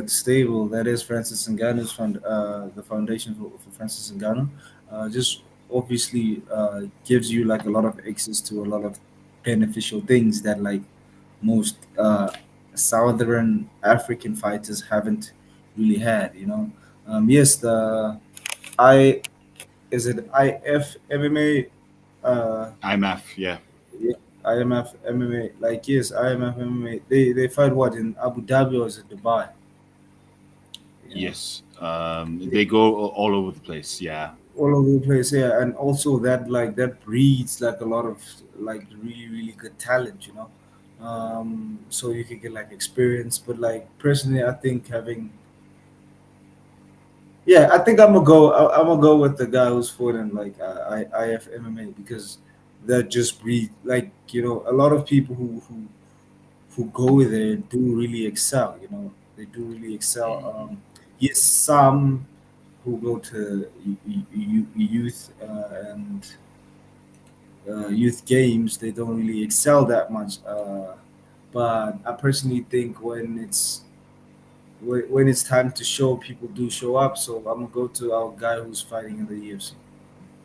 stable that is Francis Ngannou's the foundation for Francis Ngannou just obviously gives you like a lot of access to a lot of beneficial things that like most Southern African fighters haven't really had. Yes, the I is it IF MMA. IMAF, yeah. Yeah, IMF MMA, like yes, IMF MMA. They fight what in Abu Dhabi or is it Dubai? You know, Yes. they, They go all over the place, yeah. all over the place. Yeah, and also that like that breeds like a lot of like really good talent. So you can get like experience. But like personally, I think having yeah, I think I'm gonna go with the guy who's fought in like IF MMA because that just breed like a lot of people who go there do really excel. They do really excel. Yes, some who go to youth and youth games, they don't really excel that much. But I personally think when it's time to show, people do show up. So I'm gonna go to our guy who's fighting in the UFC,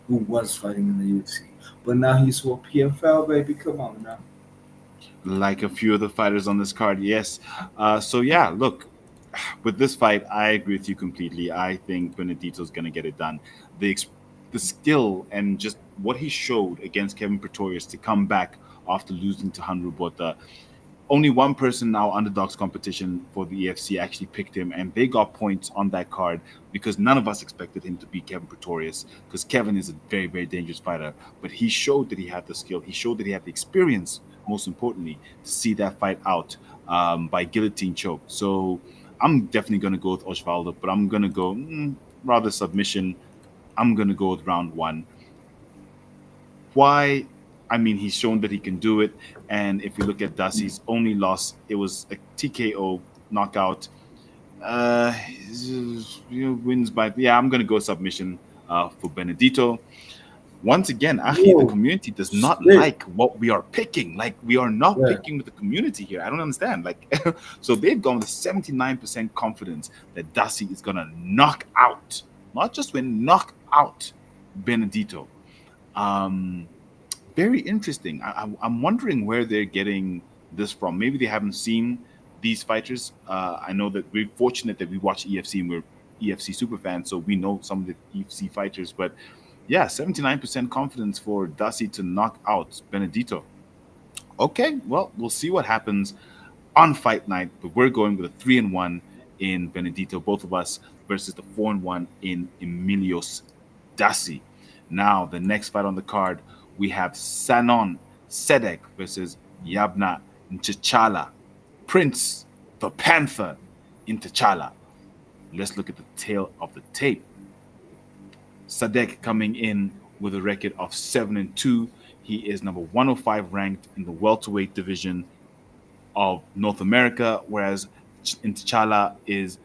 who was fighting in the UFC, but now he's for PFL, baby. Come on now. Like a few of the fighters on this card, yes. So yeah, look, with this fight, I agree with you completely. I think Benedito's going to get it done. The skill and just what he showed against Kevin Pretorius to come back after losing to Hanru Bota, only one person now underdogs competition for the EFC actually picked him, and they got points on that card because none of us expected him to beat Kevin Pretorius because Kevin is a very dangerous fighter. But he showed that he had the skill. He showed that he had the experience, most importantly, to see that fight out by guillotine choke. So I'm definitely going to go with Osvaldo, but I'm going to go rather submission. I'm gonna go with round one. Why? I mean, he's shown that he can do it. And if we look at Dassi's only loss, it was a TKO knockout. Uh, wins by, yeah. I'm gonna go submission for Benedito. Once again, Achi, the Whoa, community does not shit. like what we are picking. Like, we are not Yeah, picking with the community here. I don't understand. Like, so they've gone with 79% confidence that Dassi is gonna knock out, not just win, knock out Benedito. Um, Very interesting. I'm wondering where they're getting this from. Maybe they haven't seen these fighters. I know that we're fortunate that we watch EFC and we're EFC super fans, so we know some of the EFC fighters. But yeah, 79% confidence for Dasi to knock out Benedito. Okay, well, we'll see what happens on fight night, but we're going with a 3-1 in Benedito, both of us, versus the 4-1 in Emilios Dasi. Now, the next fight on the card, we have Sanon Sedek versus Yabna Nchichala, Prince the Panther in T'Challa. Let's look at the tail of the tape. Sadek coming in with a record of 7-2. He is number 105 ranked in the welterweight division of North America, whereas T'Challa is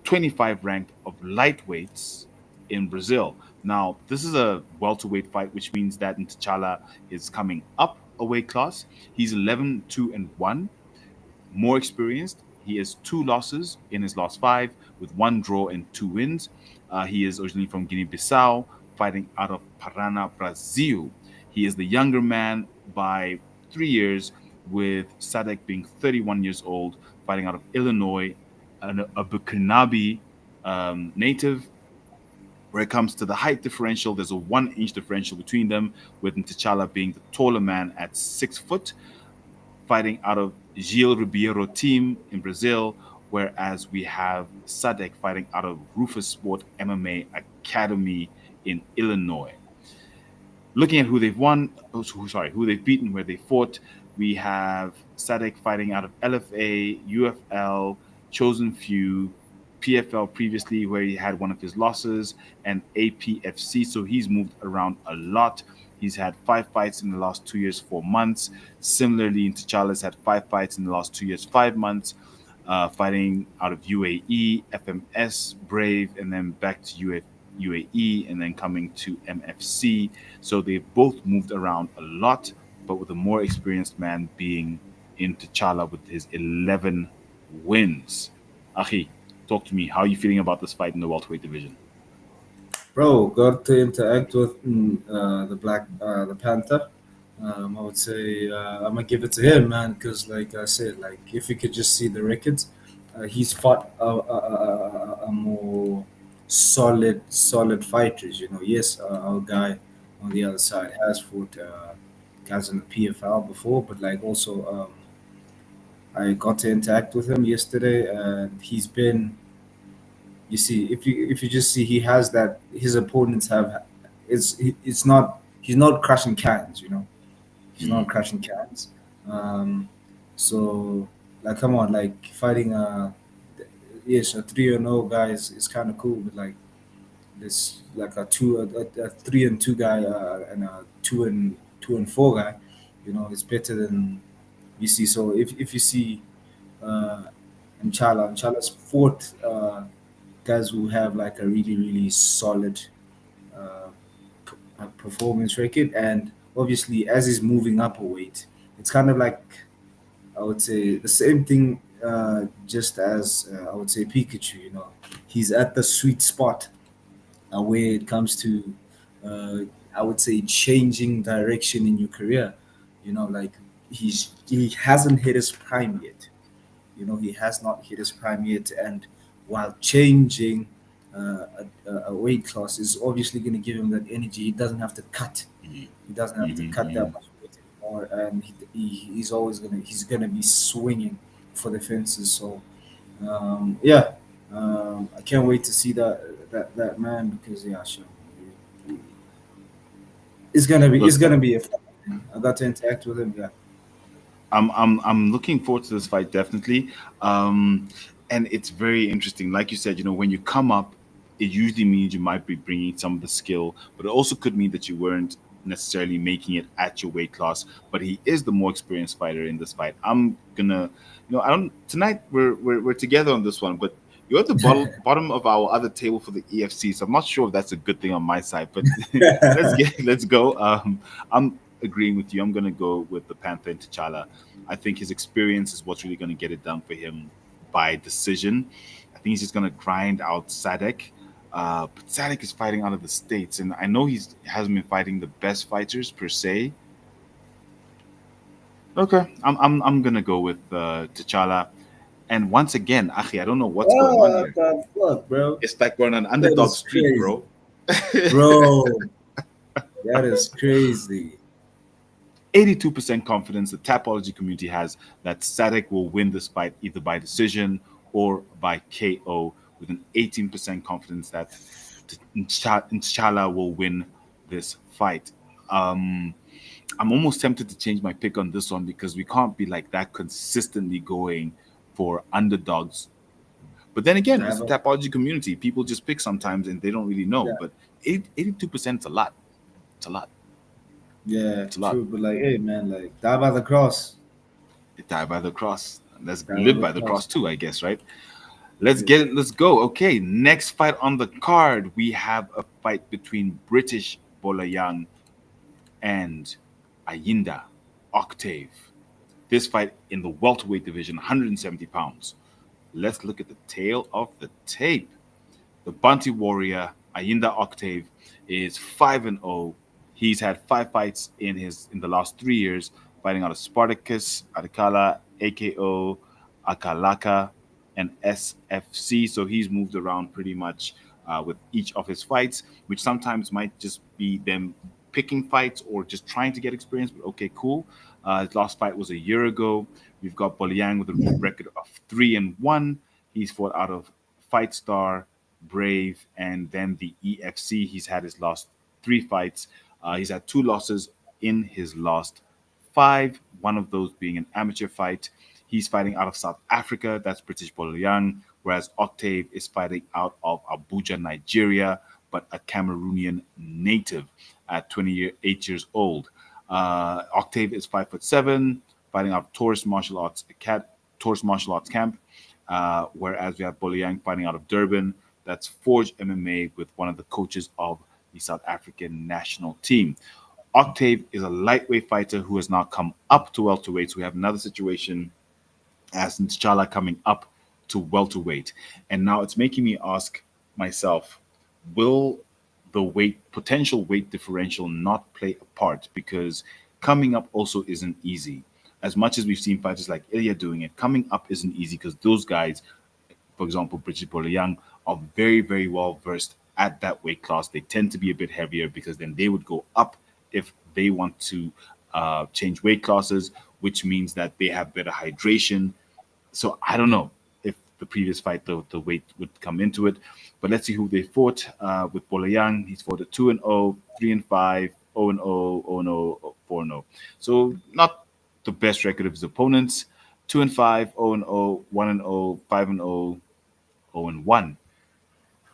25 ranked of lightweights in Brazil. Now, this is a welterweight fight, which means that T'Challa is coming up a weight class. He's 11-2-1, more experienced. He has two losses in his last five, with one draw and two wins. He is originally from Guinea-Bissau, fighting out of Parana, Brazil. He is the younger man by 3 years, with Sadek being 31 years old, fighting out of Illinois, a Burkinabe native. Where it comes to the height differential, there's a 1 inch differential between them, with T'Challa being the taller man at 6 foot, fighting out of Gil Ribeiro team in Brazil, whereas we have Sadek fighting out of Rufus Sport MMA Academy in Illinois. Looking at who they've won, who they've beaten, where they fought, we have Sadek fighting out of LFA, UFL, Chosen Few, PFL previously, where he had one of his losses, and APFC. So he's moved around a lot. He's had 5 fights in the last 2 years, 4 months. Similarly, T'Challa's had 5 fights in the last 2 years, 5 months, fighting out of UAE, FMS, Brave, and then back to UAE, and then coming to MFC. So they've both moved around a lot, but with a more experienced man being in T'Challa with his 11 wins. Achi, talk to me. How are you feeling about this fight in the welterweight division? bro, got to interact with the Panther. I would say I'm gonna give it to him, man, because like I said, like if you could just see the records, he's fought a more solid fighters. You know, yes, our guy on the other side has fought guys in the PFL before, but like also I got to interact with him yesterday, and he's been. You see, if you just see, he has that. His opponents have. It's not. He's not crushing cans. You know, he's not Mm, crushing cans. Um, so like, come on, like fighting yes, a 3-0 guy is kind of cool, but like this like a 3-2 guy and a 2-4 guy, you know, it's better than you see. So if you see uh, Chala's fought guys who have like a really solid uh, performance record, and obviously as he's moving up a weight, it's kind of like I would say the same thing. Just as I would say Pikachu, you know, he's at the sweet spot where it comes to, uh, I would say, changing direction in your career. You know, like he hasn't hit his prime yet. You know, he has not hit his prime yet, and while changing a weight class is obviously going to give him that energy. He doesn't have to cut. mhm, He doesn't have to mhm, cut that mhm. much weight anymore, and he's gonna be swinging for the fences. So yeah, I can't wait to see that man because yeah, sure, it's Look, gonna be a fun. I got to interact with him. Yeah, I'm looking forward to this fight definitely, and it's very interesting. Like you said, when you come up it usually means you might be bringing some of the skill, but it also could mean that you weren't necessarily making it at your weight class. But he is the more experienced fighter in this fight. I'm gonna, I don't. Tonight we're together on this one, but you're at the bottom of our other table for the EFC, so I'm not sure if that's a good thing on my side. But let's go. I'm agreeing with you. I'm gonna go with the Panther and T'Challa. I think his experience is what's really gonna get it done for him by decision. I think he's just gonna grind out Sadek. But Sadek is fighting out of the states, and I know he's hasn't been fighting the best fighters per se. Okay, I'm gonna go with T'Challa. And once again, Achi, I don't know what's going on What here. the fuck, bro? It's like we're on an That underdog is streak, crazy, bro. bro. That is crazy. 82% confidence the Tapology community has that Sadek will win this fight either by decision or by KO, with an 18% confidence that T'Challa will win this fight. Um, I'm almost tempted to change my pick on this one because we can't be like that consistently going for underdogs. But then again, it's the Diver. Tapology community. People just pick sometimes and they don't really know. Yeah, But 82% is a lot. It's a lot. yeah, It's a lot. true. But like, hey, man, like, die by the cross. It died by the cross. Let's Die by live the by the cross. cross too, I guess, right? Let's Yeah. get it. Let's go. Okay, next fight on the card, we have a fight between British Bolayang and Ayinda Octave. This fight in the welterweight division, 170 pounds. Let's look at the tail of the tape. The Bounty Warrior, Ayinda Octave, is 5-0. He's had 5 fights in the last 3 years, fighting out of Spartacus, Adakala, AKO, Akalaka, and SFC. So he's moved around pretty much with each of his fights, which sometimes might just be them picking fights or just trying to get experience. But okay, cool. His last fight was a year ago. We've got Boliang with a record of 3-1. He's fought out of Fight Star, Brave, and then the EFC. He's had his last 3 fights. He's had 2 losses in his last 5, one of those being an amateur fight. He's fighting out of South Africa, that's British Boliang, whereas Octave is fighting out of Abuja, Nigeria, but a Cameroonian native at 28 years old. Octave is 5'7", fighting out of Taurus Martial Arts Camp, whereas we have Boliang fighting out of Durban. That's Forge MMA with one of the coaches of the South African national team. Octave is a lightweight fighter who has now come up to welterweight. So we have another situation as T'Challa coming up to welterweight. And now it's making me ask myself, will the potential weight differential not play a part? Because coming up also isn't easy. As much as we've seen fighters like Ilya doing it, coming up isn't easy because those guys, for example, Bridget Young, are very, very well versed at that weight class. They tend to be a bit heavier because then they would go up if they want to change weight classes, which means that they have better hydration. So I don't know if the previous fight the weight would come into it, but let's see who they fought. With Bolayang, he's fought at 2-0, 3-5, 0-0, 0-0, 4-0. So not the best record of his opponents. 2-5, 0-0, 1-0, 5-0, 0-1.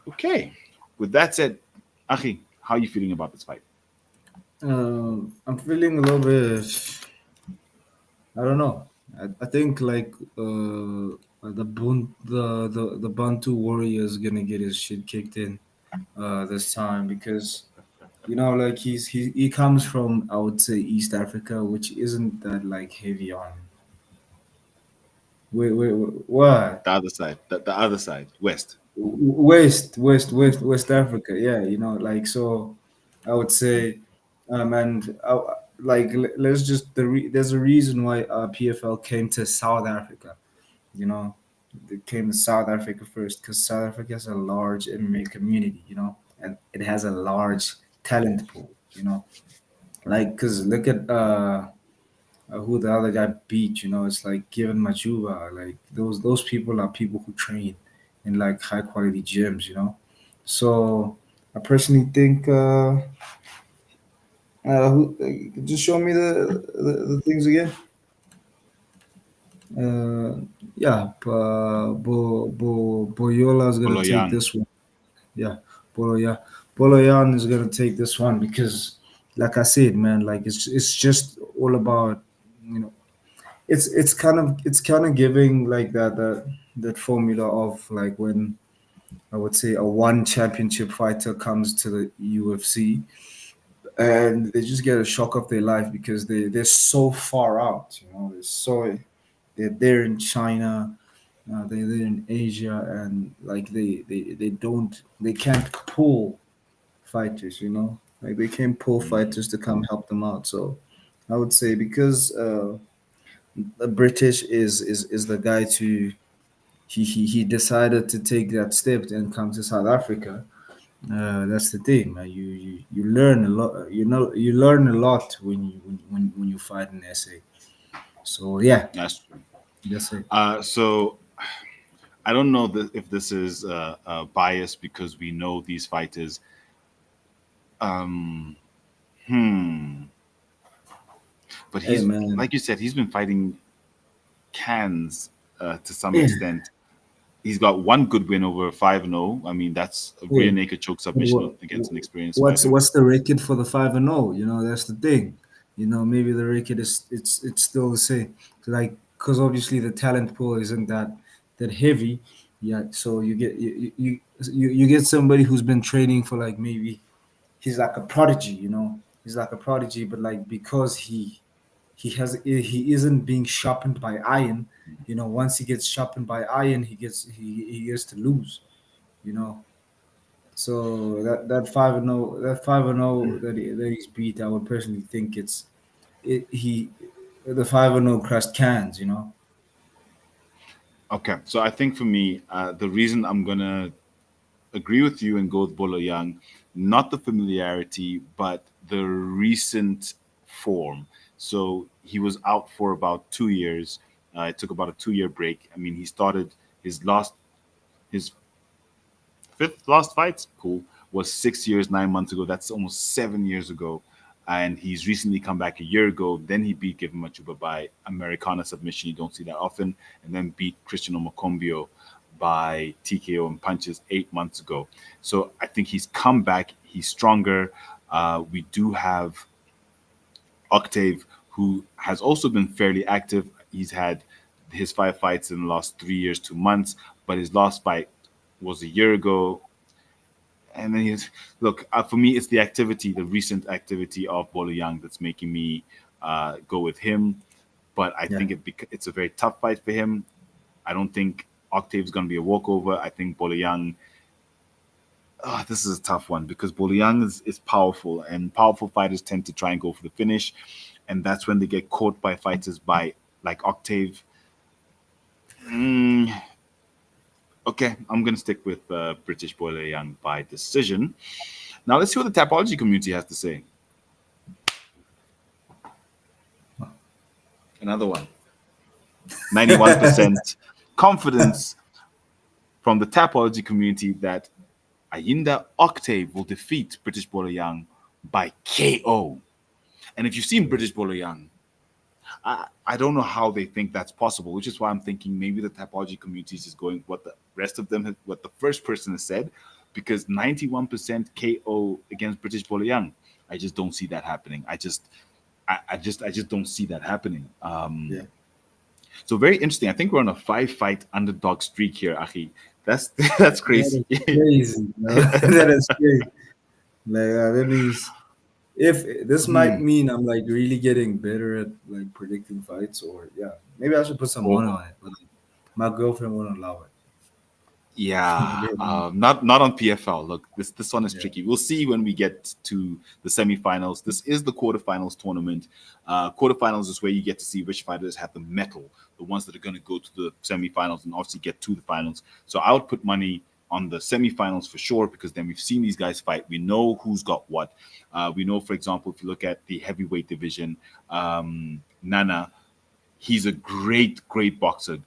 Okay. With that said, Achi, how are you feeling about this fight? I'm feeling a little bit. I don't know. I think like the Bantu warrior is gonna get his shit kicked in this time because like he comes from, I would say, East Africa, which isn't that like heavy on. Wait, what? The other side, the other side, West. West Africa. Yeah, like so. I would say, and like let's just there's a reason why PFL came to South Africa. You know, they came to South Africa first because South Africa has a large MMA community. And it has a large talent pool. Like because look at who the other guy beat. It's like Given Majuba. Like those people are people who train in like high quality gyms. So I personally think just show me the things again. Uh, yeah, Boyola is gonna take Boloyang. this one. yeah, Polo, Poloyan is gonna take this one because, like I said, man, like it's just all about, you know, it's kind of giving like that formula of like when I would say a one championship fighter comes to the UFC and they just get a shock of their life because they're so far out, you know, they're there in China, they're there in Asia, and like they can't pull fighters, you know, like they can't pull fighters to come help them out. So I would say because the British is the guy to he decided to take that step and come to South Africa. That's the thing, man. You learn a lot. You learn a lot when you fight an essay. So yeah, That's true. that's it. So I don't know if this is biased because we know these fighters. Um, hmm. But Hey he's man, like you said, he's been fighting cans to some yeah. extent. He's got one good win over 5-0. I mean, that's a rear Yeah. naked choke submission What, against an experienced what's fighter. what's the record for the 5-0? You know, that's the thing. You know, maybe the record is it's still the same. Like because obviously the talent pool isn't that heavy. Yeah, so you get somebody who's been training for like maybe he's like a prodigy. You know, he's like a prodigy, but like because he isn't being sharpened by iron. You know, once he gets sharpened by iron, he gets to lose. You know, so that 5-0 that he's beat, I would personally think he the 5-0 crushed cans, you know. Okay, so I think for me, the reason I'm gonna agree with you and go with Bolo Young, not the familiarity, but the recent form. So he was out for about 2 years. It took about a 2 year break. I mean, he started his fifth last fight, cool, was 6 years, 9 months ago. That's almost 7 years ago. And he's recently come back a year ago. Then he beat Given Machuba by Americana submission. You don't see that often. And then beat Cristiano Mocombio by TKO and punches 8 months ago. So I think he's come back. He's stronger. We do have Octave, who has also been fairly active. He's had his 5 fights in the last 3 years, 2 months, but his last fight was a year ago. And then he's look for me, it's the activity, the recent activity of Bolo Young that's making me go with him. But I Yeah, think it's a very tough fight for him. I don't think Octave's going to be a walkover. I think Bolo Young. This is a tough one because Bolo Young is powerful, and powerful fighters tend to try and go for the finish, and that's when they get caught by fighters by like Octave. Mm, okay, I'm going to stick with British Bolo Young by decision. Now let's see what the Tapology community has to say. Another one. 91% confidence from the Tapology community that Ayinda Octave will defeat British Bowler Young by KO. And if you've seen British Bowler Young, I don't know how they think that's possible, which is why I'm thinking maybe the Tapology community is just going what the rest of them, what the first person has said, because 91% KO against British Bowler Young. I just don't see that happening. I just don't see that happening. yeah. So very interesting. I think we're on a 5 fight underdog streak here, Achi. That's that's That crazy. is crazy, bro. That is crazy. Like that means if this might Hmm. mean I'm like really getting better at like predicting fights, or yeah, maybe I should put some money Well, on it. But like, my girlfriend won't allow it. yeah, Get me. not on PFL. Look, this one is Yeah, tricky. We'll see when we get to the semifinals. This is the quarterfinals tournament. Quarterfinals is where you get to see which fighters have the metal, the ones that are going to go to the semifinals and obviously get to the finals. So I would put money on the semifinals for sure because then we've seen these guys fight. We know who's got what. We know, for example, if you look at the heavyweight division, Nana, he's a great boxer,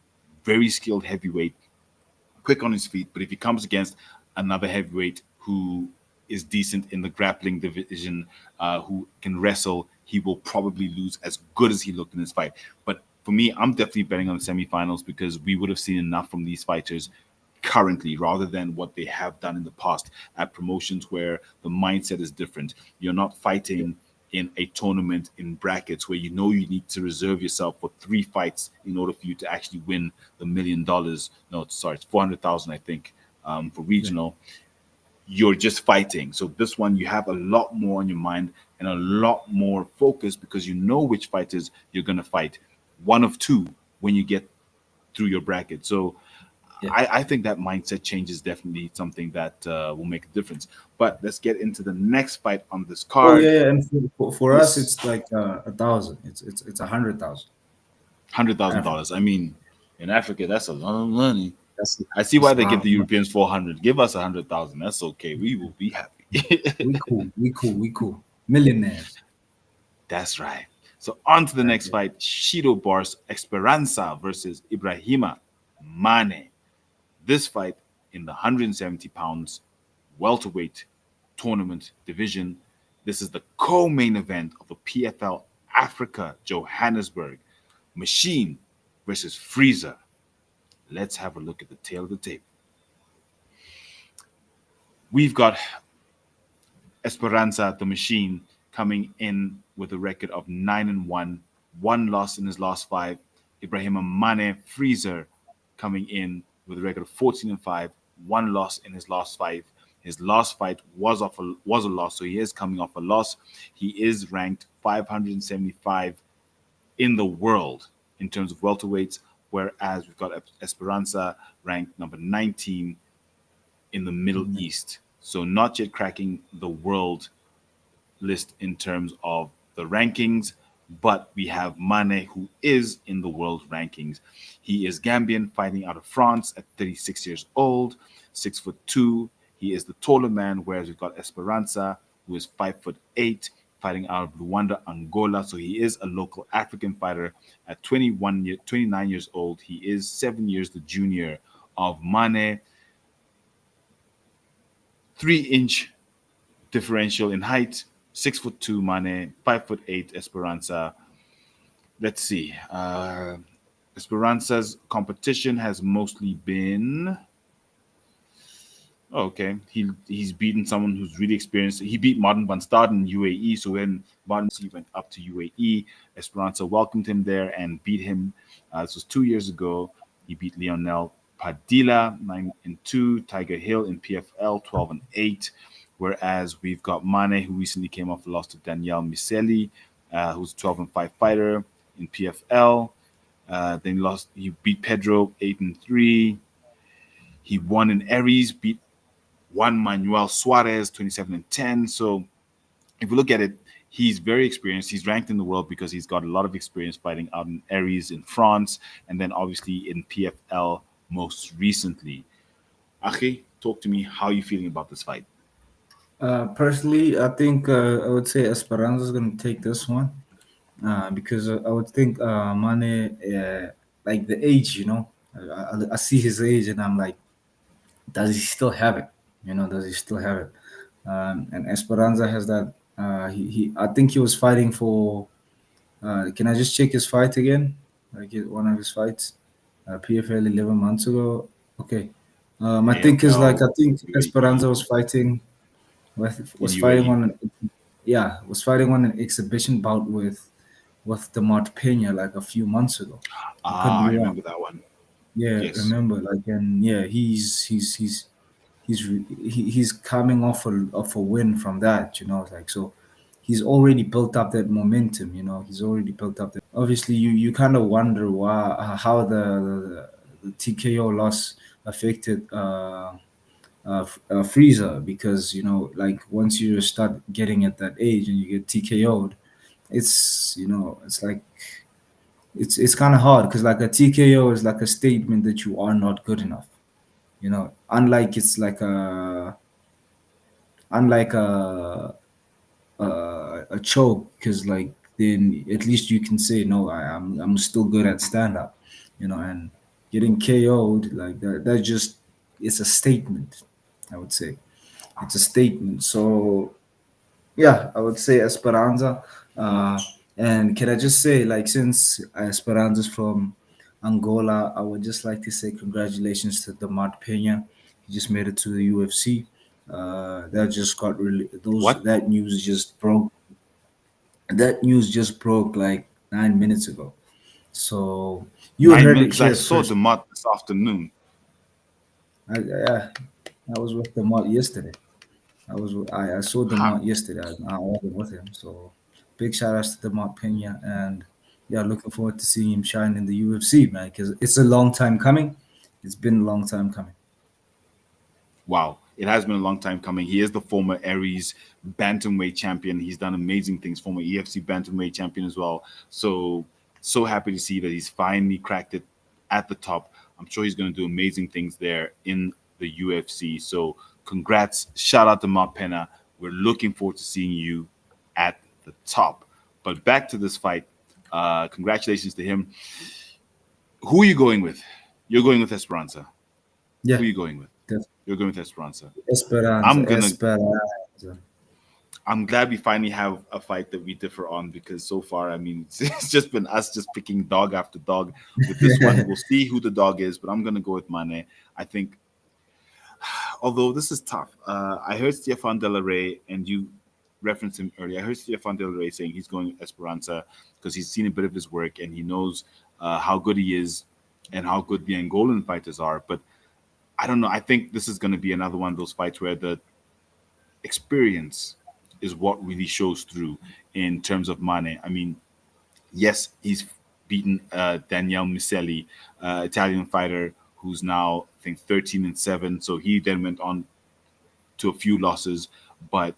very skilled heavyweight, quick on his feet. But if he comes against another heavyweight who is decent in the grappling division, who can wrestle, he will probably lose as good as he looked in his fight. But for me, I'm definitely betting on the semifinals because we would have seen enough from these fighters currently rather than what they have done in the past at promotions where the mindset is different. You're not fighting in a tournament in brackets where you know you need to reserve yourself for three fights in order for you to actually win the $1 million. No, sorry, it's 400,000, I think, for Yeah. regional. You're just fighting. So this one, you have a lot more on your mind and a lot more focus because you know which fighters you're gonna fight. One of two when you get through your bracket. So Yeah. I think that mindset change is definitely something that will make a difference. But let's get into the next fight on this Oh card. yeah, yeah. And for us, This it's like 1,000. It's 100,000 Africa. $100,000. I mean, in Africa, that's a lot of money. That's I see why that's a they lot give of the money. Europeans 400. Give us 100,000. That's okay. We will be happy. We cool. We cool. We cool. Millionaires. That's right. So on to the Right next there. fight: Shido Bars Esperanza versus Ibrahima Mane. This fight in the 170 pounds welterweight tournament division. This is the co-main event of the PFL Africa Johannesburg. Machine versus Freezer. Let's have a look at the tail of the tape. We've got Esperanza the Machine coming in with a record of 9-1, one loss in his last five. Ibrahim Mane Freezer coming in with a record of 14-5, one loss in his last five. His last fight was a loss, so he is coming off a loss. He is ranked 575 in the world in terms of welterweights, whereas we've got Esperanza ranked number 19 in the Middle Mhm. East. So not yet cracking the world list in terms of the rankings, but we have Mane, who is in the world rankings. He is Gambian, fighting out of France at 36 years old, 6'2". He is the taller man, whereas we've got Esperanza, who is 5'8", fighting out of Luanda, Angola. So he is a local African fighter at 29 years old. He is 7 years the junior of Mane. 3-inch differential in height. 6'2" Mane, 5'8" Esperanza. Let's see. Esperanza's competition has mostly been. Oh, okay. He's beaten someone who's really experienced. He beat Martin van Staden in UAE. So when Martin C went up to UAE, Esperanza welcomed him there and beat him. This was 2 years ago. He beat Lionel Padilla 9-2, Tiger Hill in PFL 12-8. Whereas we've got Mane, who recently came off the loss to Daniel Miseli, who's 12-5 fighter in PFL. Then he lost. He beat Pedro 8-3. He won in Aries, beat Juan Manuel Suarez 27-10. So if we look at it, he's very experienced. He's ranked in the world because he's got a lot of experience fighting out in Aries in France, and then obviously in PFL most recently. Achi, talk to me. How are you feeling about this fight? Personally, I think I would say Esperanza is going to take this one because I would think Mane, like the age, I see his age and I'm like, does he still have it? Does he still have it? And Esperanza has that. I think he was fighting for. Can I just check his fight again? Like one of his fights, PFL 11 months ago. Okay. I think is like AFL I think UAE Esperanza was fighting in was fighting UAE. on an yeah was fighting on an exhibition bout with the Mart Pena like a few months ago. I could Ah, be I wrong. remember that one. Yeah, Yes. remember like and yeah, he's coming off a win from that, like so he's already built up that momentum, he's already built up that. Obviously, you kind of wonder why how the TKO loss affected Freezer because like once you start getting at that age and you get TKO'd, it's like it's kind of hard because like a TKO is like a statement that you are not good enough. Unlike it's like unlike a choke because like then at least you can say no, I'm still good at stand up, and getting KO'd like that just it's a statement. I would say it's a statement. So yeah, I would say Esperanza. Uh, and can I just say, like, since Esperanza's from Angola. I would just like to say congratulations to Damat Pena. He just made it to the UFC. That just got really those What? that news just broke. That news just broke like 9 minutes ago. So you 9 minutes? heard it Because I here saw first. Demott this afternoon. I was with Damat yesterday. I saw Ha, Demont yesterday. I wasn't with him, so big shout outs to Demont Pena, and yeah, looking forward to seeing him shine in the UFC, man. Because it's a long time coming. It's been a long time coming. wow, it has been a long time coming. He is the former Aries bantamweight champion. He's done amazing things. Former EFC bantamweight champion as well. So so happy to see that he's finally cracked it at the top. I'm sure he's going to do amazing things there in the UFC. So congrats, shout out to Mark Pena. We're looking forward to seeing you at the top. But back to this fight. Congratulations to him. Who are you going with? You're going with Esperanza. Who Yeah, are you going with? def- You're going with Esperanza. Esperanza, I'm gonna. Esperanza. I'm glad we finally have a fight that we differ on because so far, I mean, it's just been us just picking dog after dog. With this one, we'll see who the dog is, but I'm gonna go with Mane. I think, although this is tough, I heard Stefan Del Rey, and you referenced him earlier. I heard Stefan Del Rey saying he's going with Esperanza because he's seen a bit of his work and he knows how good he is and how good the Angolan fighters are. But I don't know. I think this is going to be another one of those fights where the experience is what really shows through in terms of Mane. I mean, yes, he's beaten Daniel Miselli, Italian fighter who's now I think 13-7. So he then went on to a few losses, but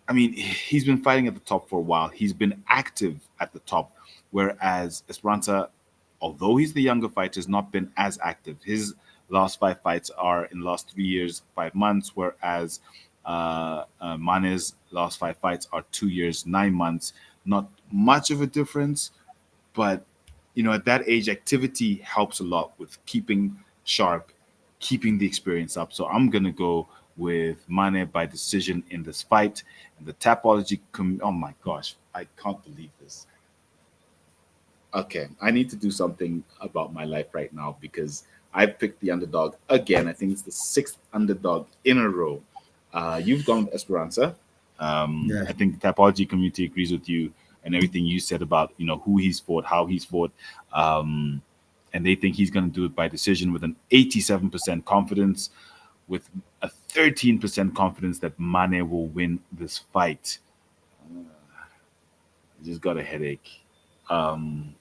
I mean, he's been fighting at the top for a while. He's been active at the top, whereas Esperanza, although he's the younger fighter, has not been as active. His last five fights are in the last 3 years, 5 months, whereas Mane's last five fights are 2 years, 9 months. Not much of a difference, but at that age, activity helps a lot with keeping sharp, keeping the experience up. So I'm gonna go with Mane by decision in this fight. And the Tapology, oh my gosh, I can't believe this. Okay, I need to do something about my life right now because I picked the underdog again. I think it's the sixth underdog in a row. You've gone with Esperanza. Yeah, I think the Tapology community agrees with you and everything you said about who he's fought, how he's fought, and they think he's going to do it by decision with an 87% confidence, with a 13% confidence that Mane will win this fight. I just got a headache. Um,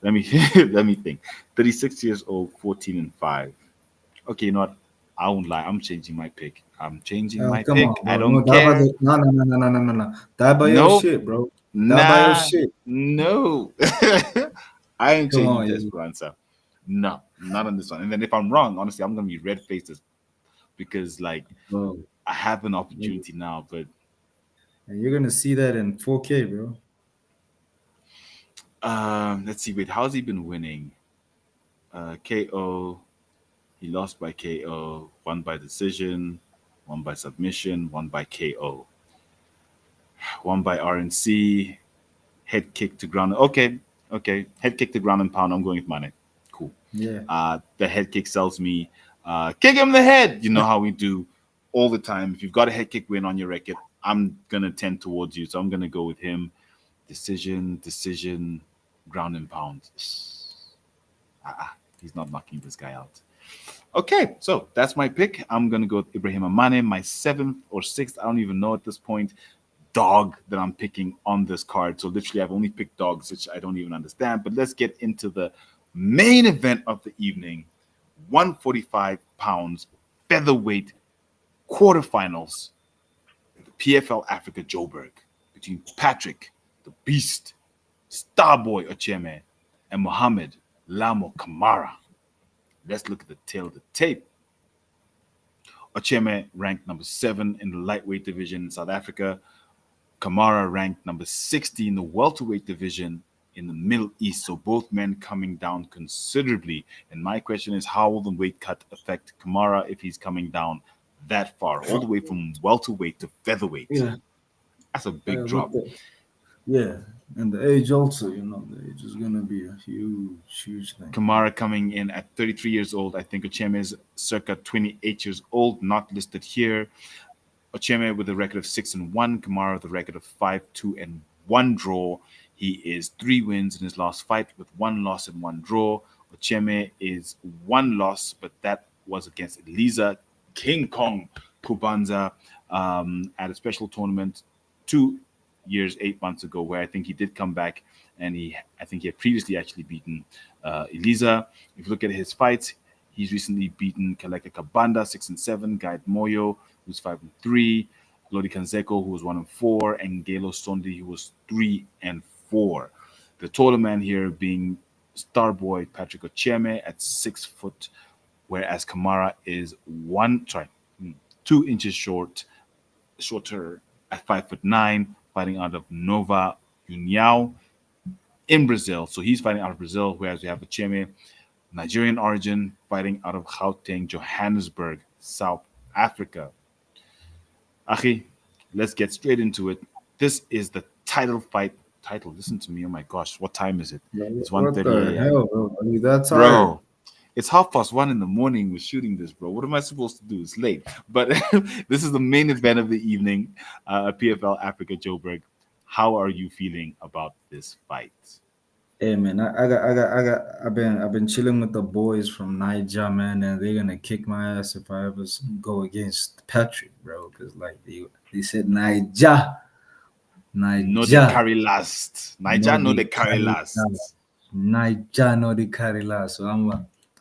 Let me let me think. 36 years old, 14-5. Okay, you know what? I won't lie. I'm changing my pick. I'm changing my come on, pick. I bro. No, don't care. no, no, no, no, no, no, no, no. Die by your Nope. shit, bro. Die by your Nah. shit. No. I ain't Come changing on, to you, Esperanza. No, not on this one. And then if I'm wrong, honestly, I'm gonna be red faced because like bro. I have an You- opportunity now, but You're gonna see that in 4K, bro. let's see. Wait, how's he been winning? KO. He lost by KO, one by decision, one by submission, one by KO, one by RNC, head kick to ground. Okay, okay, head kick to ground and pound. I'm going with Mane. Cool. Yeah. The head kick sells me. Kick him in the head. You know how we do all the time. If you've got a head kick win on your record, I'm gonna tend towards you, so I'm gonna go with him. Decision, ground and pound. He's not knocking this guy out. Okay, so that's my pick. I'm gonna go with Ibrahim Amane, my seventh or sixth. I don't even know at this point. Dog that I'm picking on this card. So literally, I've only picked dogs, which I don't even understand. But let's get into the main event of the evening: 145 pounds featherweight quarterfinals, the PFL Africa Joburg between Patrick the Beast Starboy Ocheme and Mohammed Lamo Kamara. Let's look at the tail of the tape. Ocheme ranked number 7 in the lightweight division in South Africa. Kamara ranked number 60 in the welterweight division in the Middle East. So both men coming down considerably. And my question is, how will the weight cut affect Kamara if he's coming down that far, all the way from welterweight to featherweight? Yeah. That's a big With drop. the Yeah, and the age also, the age is gonna be a huge thing. Kamara coming in at 33 years old. I think Ocheme is circa 28 years old, not listed here. Ocheme with a record of 6-1. Kamara with a record of 5-2 and 1 draw. He is 3 wins in his last fight with 1 loss and 1 draw. Ocheme is 1 loss, but that was against Eliza King Kong Kubanza at a special tournament 2 years, 8 months ago, where I think he did come back and I think he had previously actually beaten Eliza. If you look at his fights, he's recently beaten Kaleka Kabanda 6-7, Guide Moyo who's 5-3, Lodi Kanzeko who was 1-4, and Gelo Sondi who was 3-4. The taller man here being Starboy Patrick Ocheme at 6 foot, whereas Kamara is 2 inches shorter at 5'9", fighting out of Nova União in Brazil. So he's fighting out of Brazil, whereas we have Ocheme, Nigerian origin, fighting out of Gauteng, Johannesburg, South Africa. Achi, let's get straight into it. This is the title fight. Title, listen to me. Oh my gosh, what time is it? Yeah, It's what the 1:30 a.m. hell, bro? Are you that tired? Bro, it's 1:30 in the morning. We're shooting this, bro. What am I supposed to do? It's late. But this is the main event of the evening, PFL Africa Joburg. How are you feeling about this fight? Hey man, I've been chilling with the boys from Niger, man, and they're gonna kick my ass if I ever go against Patrick, bro. Cause like they said Niger, No, they Niger, carry last. no Niger, no, they they carry carry last. last. Niger, no they carry last. So I'm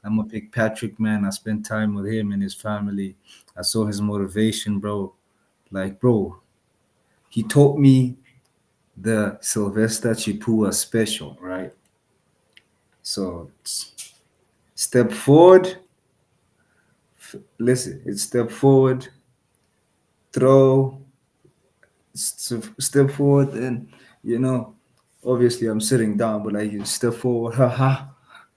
gonna pick Patrick, man. I spent time with him and his family. I saw his motivation, bro. Like, bro, he taught me the Sylvester Chipua special, right? So step forward, listen, it's step forward, throw, step forward, and you know, obviously I'm sitting down, but like you step forward, haha,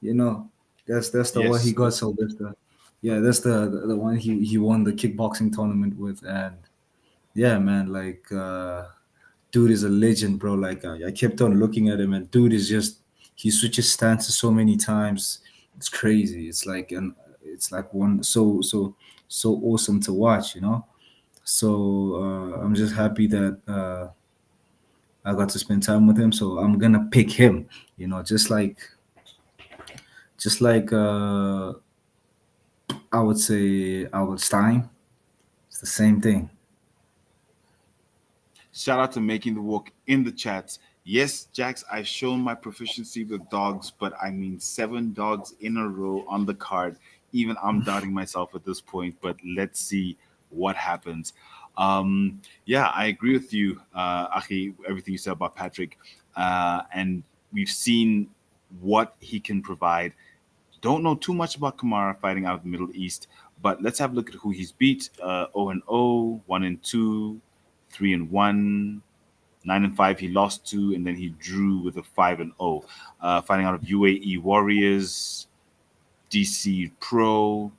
you know, that's the one he Yes. got Sylvester. Yeah, that's the one he won the kickboxing tournament with, and yeah, man, like dude is a legend, bro. Like I kept on looking at him, and dude is just he switches stances so many times. It's crazy. It's like one so awesome to watch. So I'm just happy that I got to spend time with him. So I'm gonna pick him. Just like I would say Albert Stein. It's the same thing. Shout out to Making the Walk in the chats. Yes, Jax, I've shown my proficiency with dogs, but I mean 7 dogs in a row on the card. Even I'm doubting myself at this point, but let's see what happens. Yeah, I agree with you, Achi, everything you said about Patrick. And we've seen what he can provide. Don't know too much about Kamara fighting out of the Middle East, but let's have a look at who he's beat. 0-0, 1-2, 3-1, 9-5. He lost two, and then he drew with a 5-0. Fighting out of UAE Warriors, DC Pro,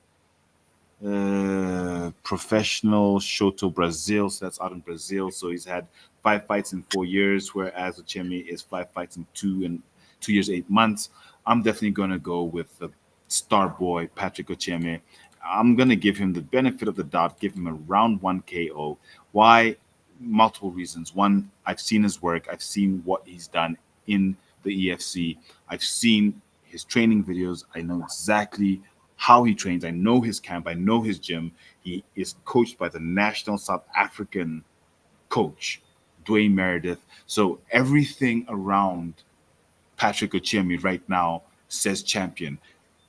Professional Shoto Brazil. So that's out in Brazil. So he's had 5 fights in 4 years, whereas Ochemi is 5 fights in 2 years, 8 months. I'm definitely gonna go with the star boy Patrick Ochemi. I'm gonna give him the benefit of the doubt, give him a round one KO. Why? Multiple reasons. One, I've seen his work. I've seen what he's done in the EFC. I've seen his training videos. I know exactly how he trains. I know his camp. I know his gym. He is coached by the national South African coach, Dwayne Meredith. So everything around Patrick Ochemi right now says champion.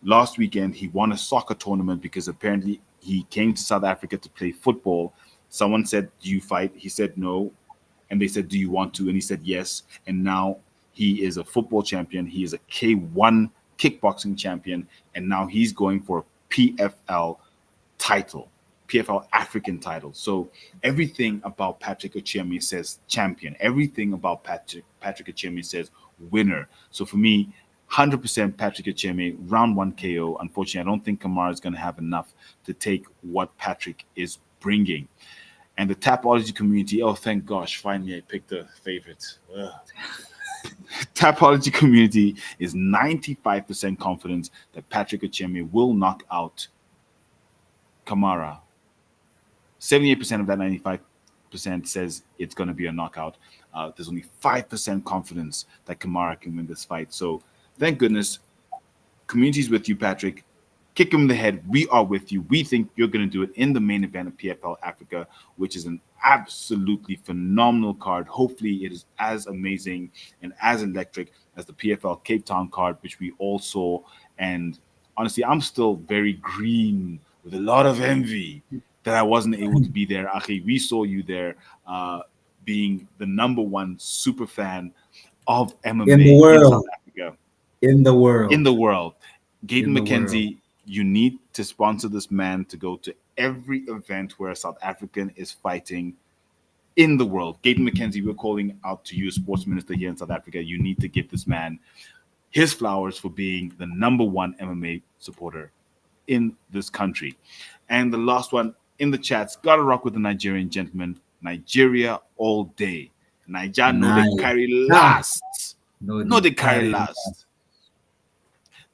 Last weekend, he won a soccer tournament because apparently he came to South Africa to play football. Someone said, "Do you fight?" He said, "No." And they said, "Do you want to?" And he said, "Yes." And now he is a football champion. He is a K1 kickboxing champion. And now he's going for a PFL title, PFL African title. So everything about Patrick Ochemi says champion. Everything about Patrick Ochemi says winner. So for me, 100% Patrick Ochemi, round one KO. Unfortunately, I don't think Kamara is going to have enough to take what Patrick is bringing. And the Tapology community, oh, thank gosh, finally I picked a favorite. Ugh. Tapology community is 95% confident that Patrick Ocheme will knock out Kamara. 78% of that 95% says it's going to be a knockout. There's only 5% confidence that Kamara can win this fight. So thank goodness, community's with you, Patrick. Kick him in the head. We are with you. We think you're going to do it in the main event of PFL Africa, which is an absolutely phenomenal card. Hopefully, it is as amazing and as electric as the PFL Cape Town card, which we all saw. And honestly, I'm still very green with a lot of envy that I wasn't able to be there. Akhi, we saw you there, being the number one super fan of In the MMA in South world. Africa, In the in world. the world. Gaten In the world. McKenzie, you need to sponsor this man to go to every event where a South African is fighting in the world. Gaten McKenzie, we're calling out to you, sports minister here in South Africa. You need to give this man his flowers for being the number one MMA supporter in this country. And the last one in the chats, gotta rock with the Nigerian gentleman. Nigeria all day. Niger no they Nice. carry last. No, No, they they carry carry last.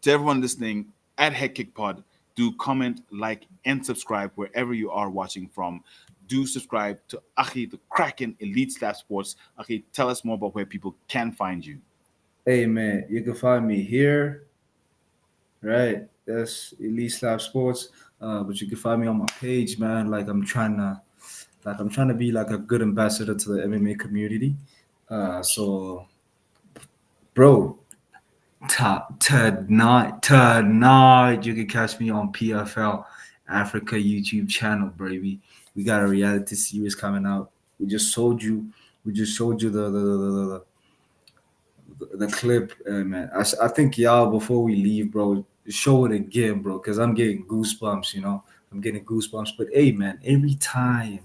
To everyone listening at Head Kick Pod, do comment, like, and subscribe wherever you are watching from. Do subscribe to Achi, the Kraken Elite Slap Sports. Achi, tell us more about where people can find you. Hey man, you can find me here, right? That's Elite Slap Sports. But you can find me on my page, man. I'm trying to be like a good ambassador to the MMA community. So bro, tonight you can catch me on PFL Africa YouTube channel, baby. We got a reality series coming out. We just showed you the clip, man. I think y'all before we leave, bro, show it again, bro, because I'm getting goosebumps. I'm getting goosebumps. But hey, man, every time,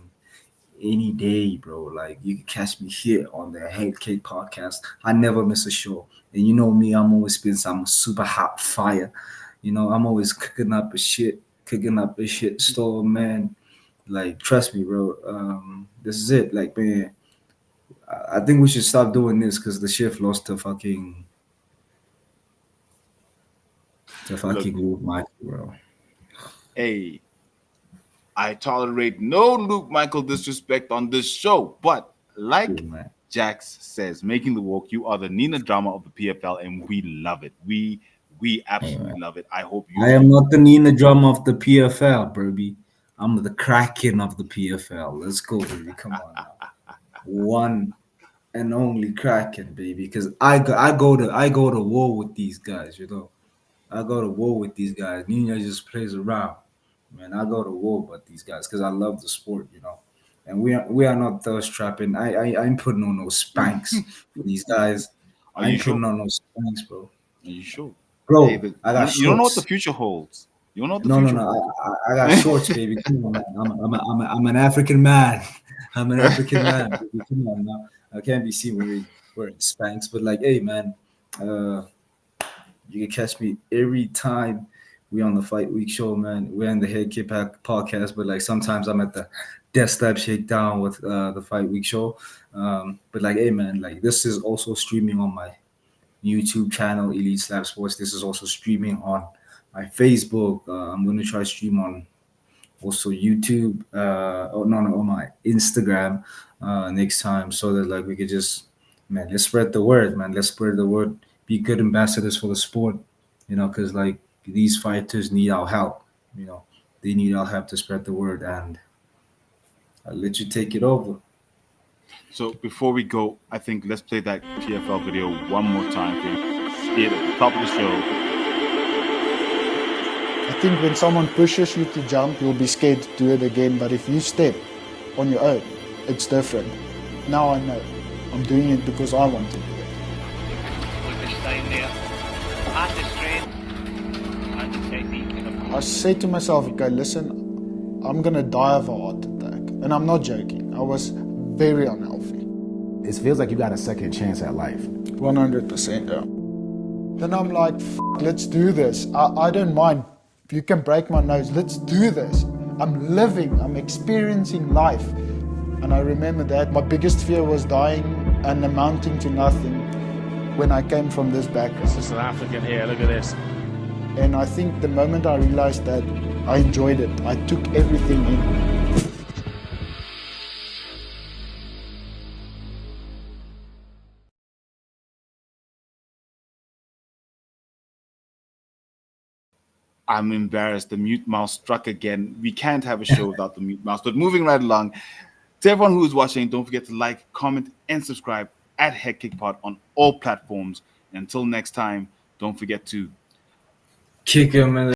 any day, bro, like you can catch me here on the Head Cake podcast. I never miss a show, and you know me, I'm always been some super hot fire. I'm always cooking up a shit store, man. Like, trust me, bro. This is it. Like, man, I think we should stop doing this because the shift lost to Look, fucking Luke Michael, bro. hey, I tolerate no Luke Michael disrespect on this show, but like Cool, man. Jax says, making the walk, you are the Nina drama of the PFL, and we love it. We absolutely love it. I hope you. I am not the Nina drama of the PFL, baby. I'm the Kraken of the PFL. Let's go, baby. Come on now. One and only Kraken, baby. Because I go to war with these guys. I go to war with these guys. Nina just plays around, man. I go to war with these guys because I love the sport. And we are not thirst trapping. I ain't putting on no spanks for these guys. Are I you ain't putting sure? on no spanks, bro. Are you sure? Bro, Hey, but I got you don't know what the shorts. future holds. You don't know what the No, future no. holds. I got shorts, baby. Come on, man. I'm an African man. I'm an African man, baby. Come on now. I can't be seen wearing spanks, but like, hey, man, you can catch me every time we on the Fight Week show, man. We're in the Head Kick podcast, but like sometimes I'm at the Death Slap Shakedown with the Fight Week show. But like, hey, man, like this is also streaming on my YouTube channel, Elite Slap Sports. This is also streaming on my Facebook. I'm gonna try stream on also YouTube. On my Instagram next time, so that like we could just, man, let's spread the word, man. Let's spread the word. Be good ambassadors for the sport, because like these fighters need our help. They need our help to spread the word, and I'll let you take it over. So before we go, I think let's play that PFL video one more time for you. See it at the top of the show. I think when someone pushes you to jump, you'll be scared to do it again. But if you step on your own, it's different. Now I know. I'm doing it because I want to do it. With the stein there. And the strength. And the technique. I said to myself, okay, listen, I'm going to die of a heart attack. And I'm not joking. I was very unhealthy. It feels like you got a second chance at life. 100%, yeah. Then I'm like, let's do this. I don't mind. If you can break my nose, let's do this. I'm living, I'm experiencing life. And I remember that my biggest fear was dying and amounting to nothing when I came from this background. This is an African here, look at this. And I think the moment I realized that, I enjoyed it. I took everything in. I'm embarrassed. The mute mouse struck again. We can't have a show without the mute mouse. But moving right along, to everyone who is watching, don't forget to like, comment, and subscribe at Head Kick Pod on all platforms. And until next time, don't forget to Kick him in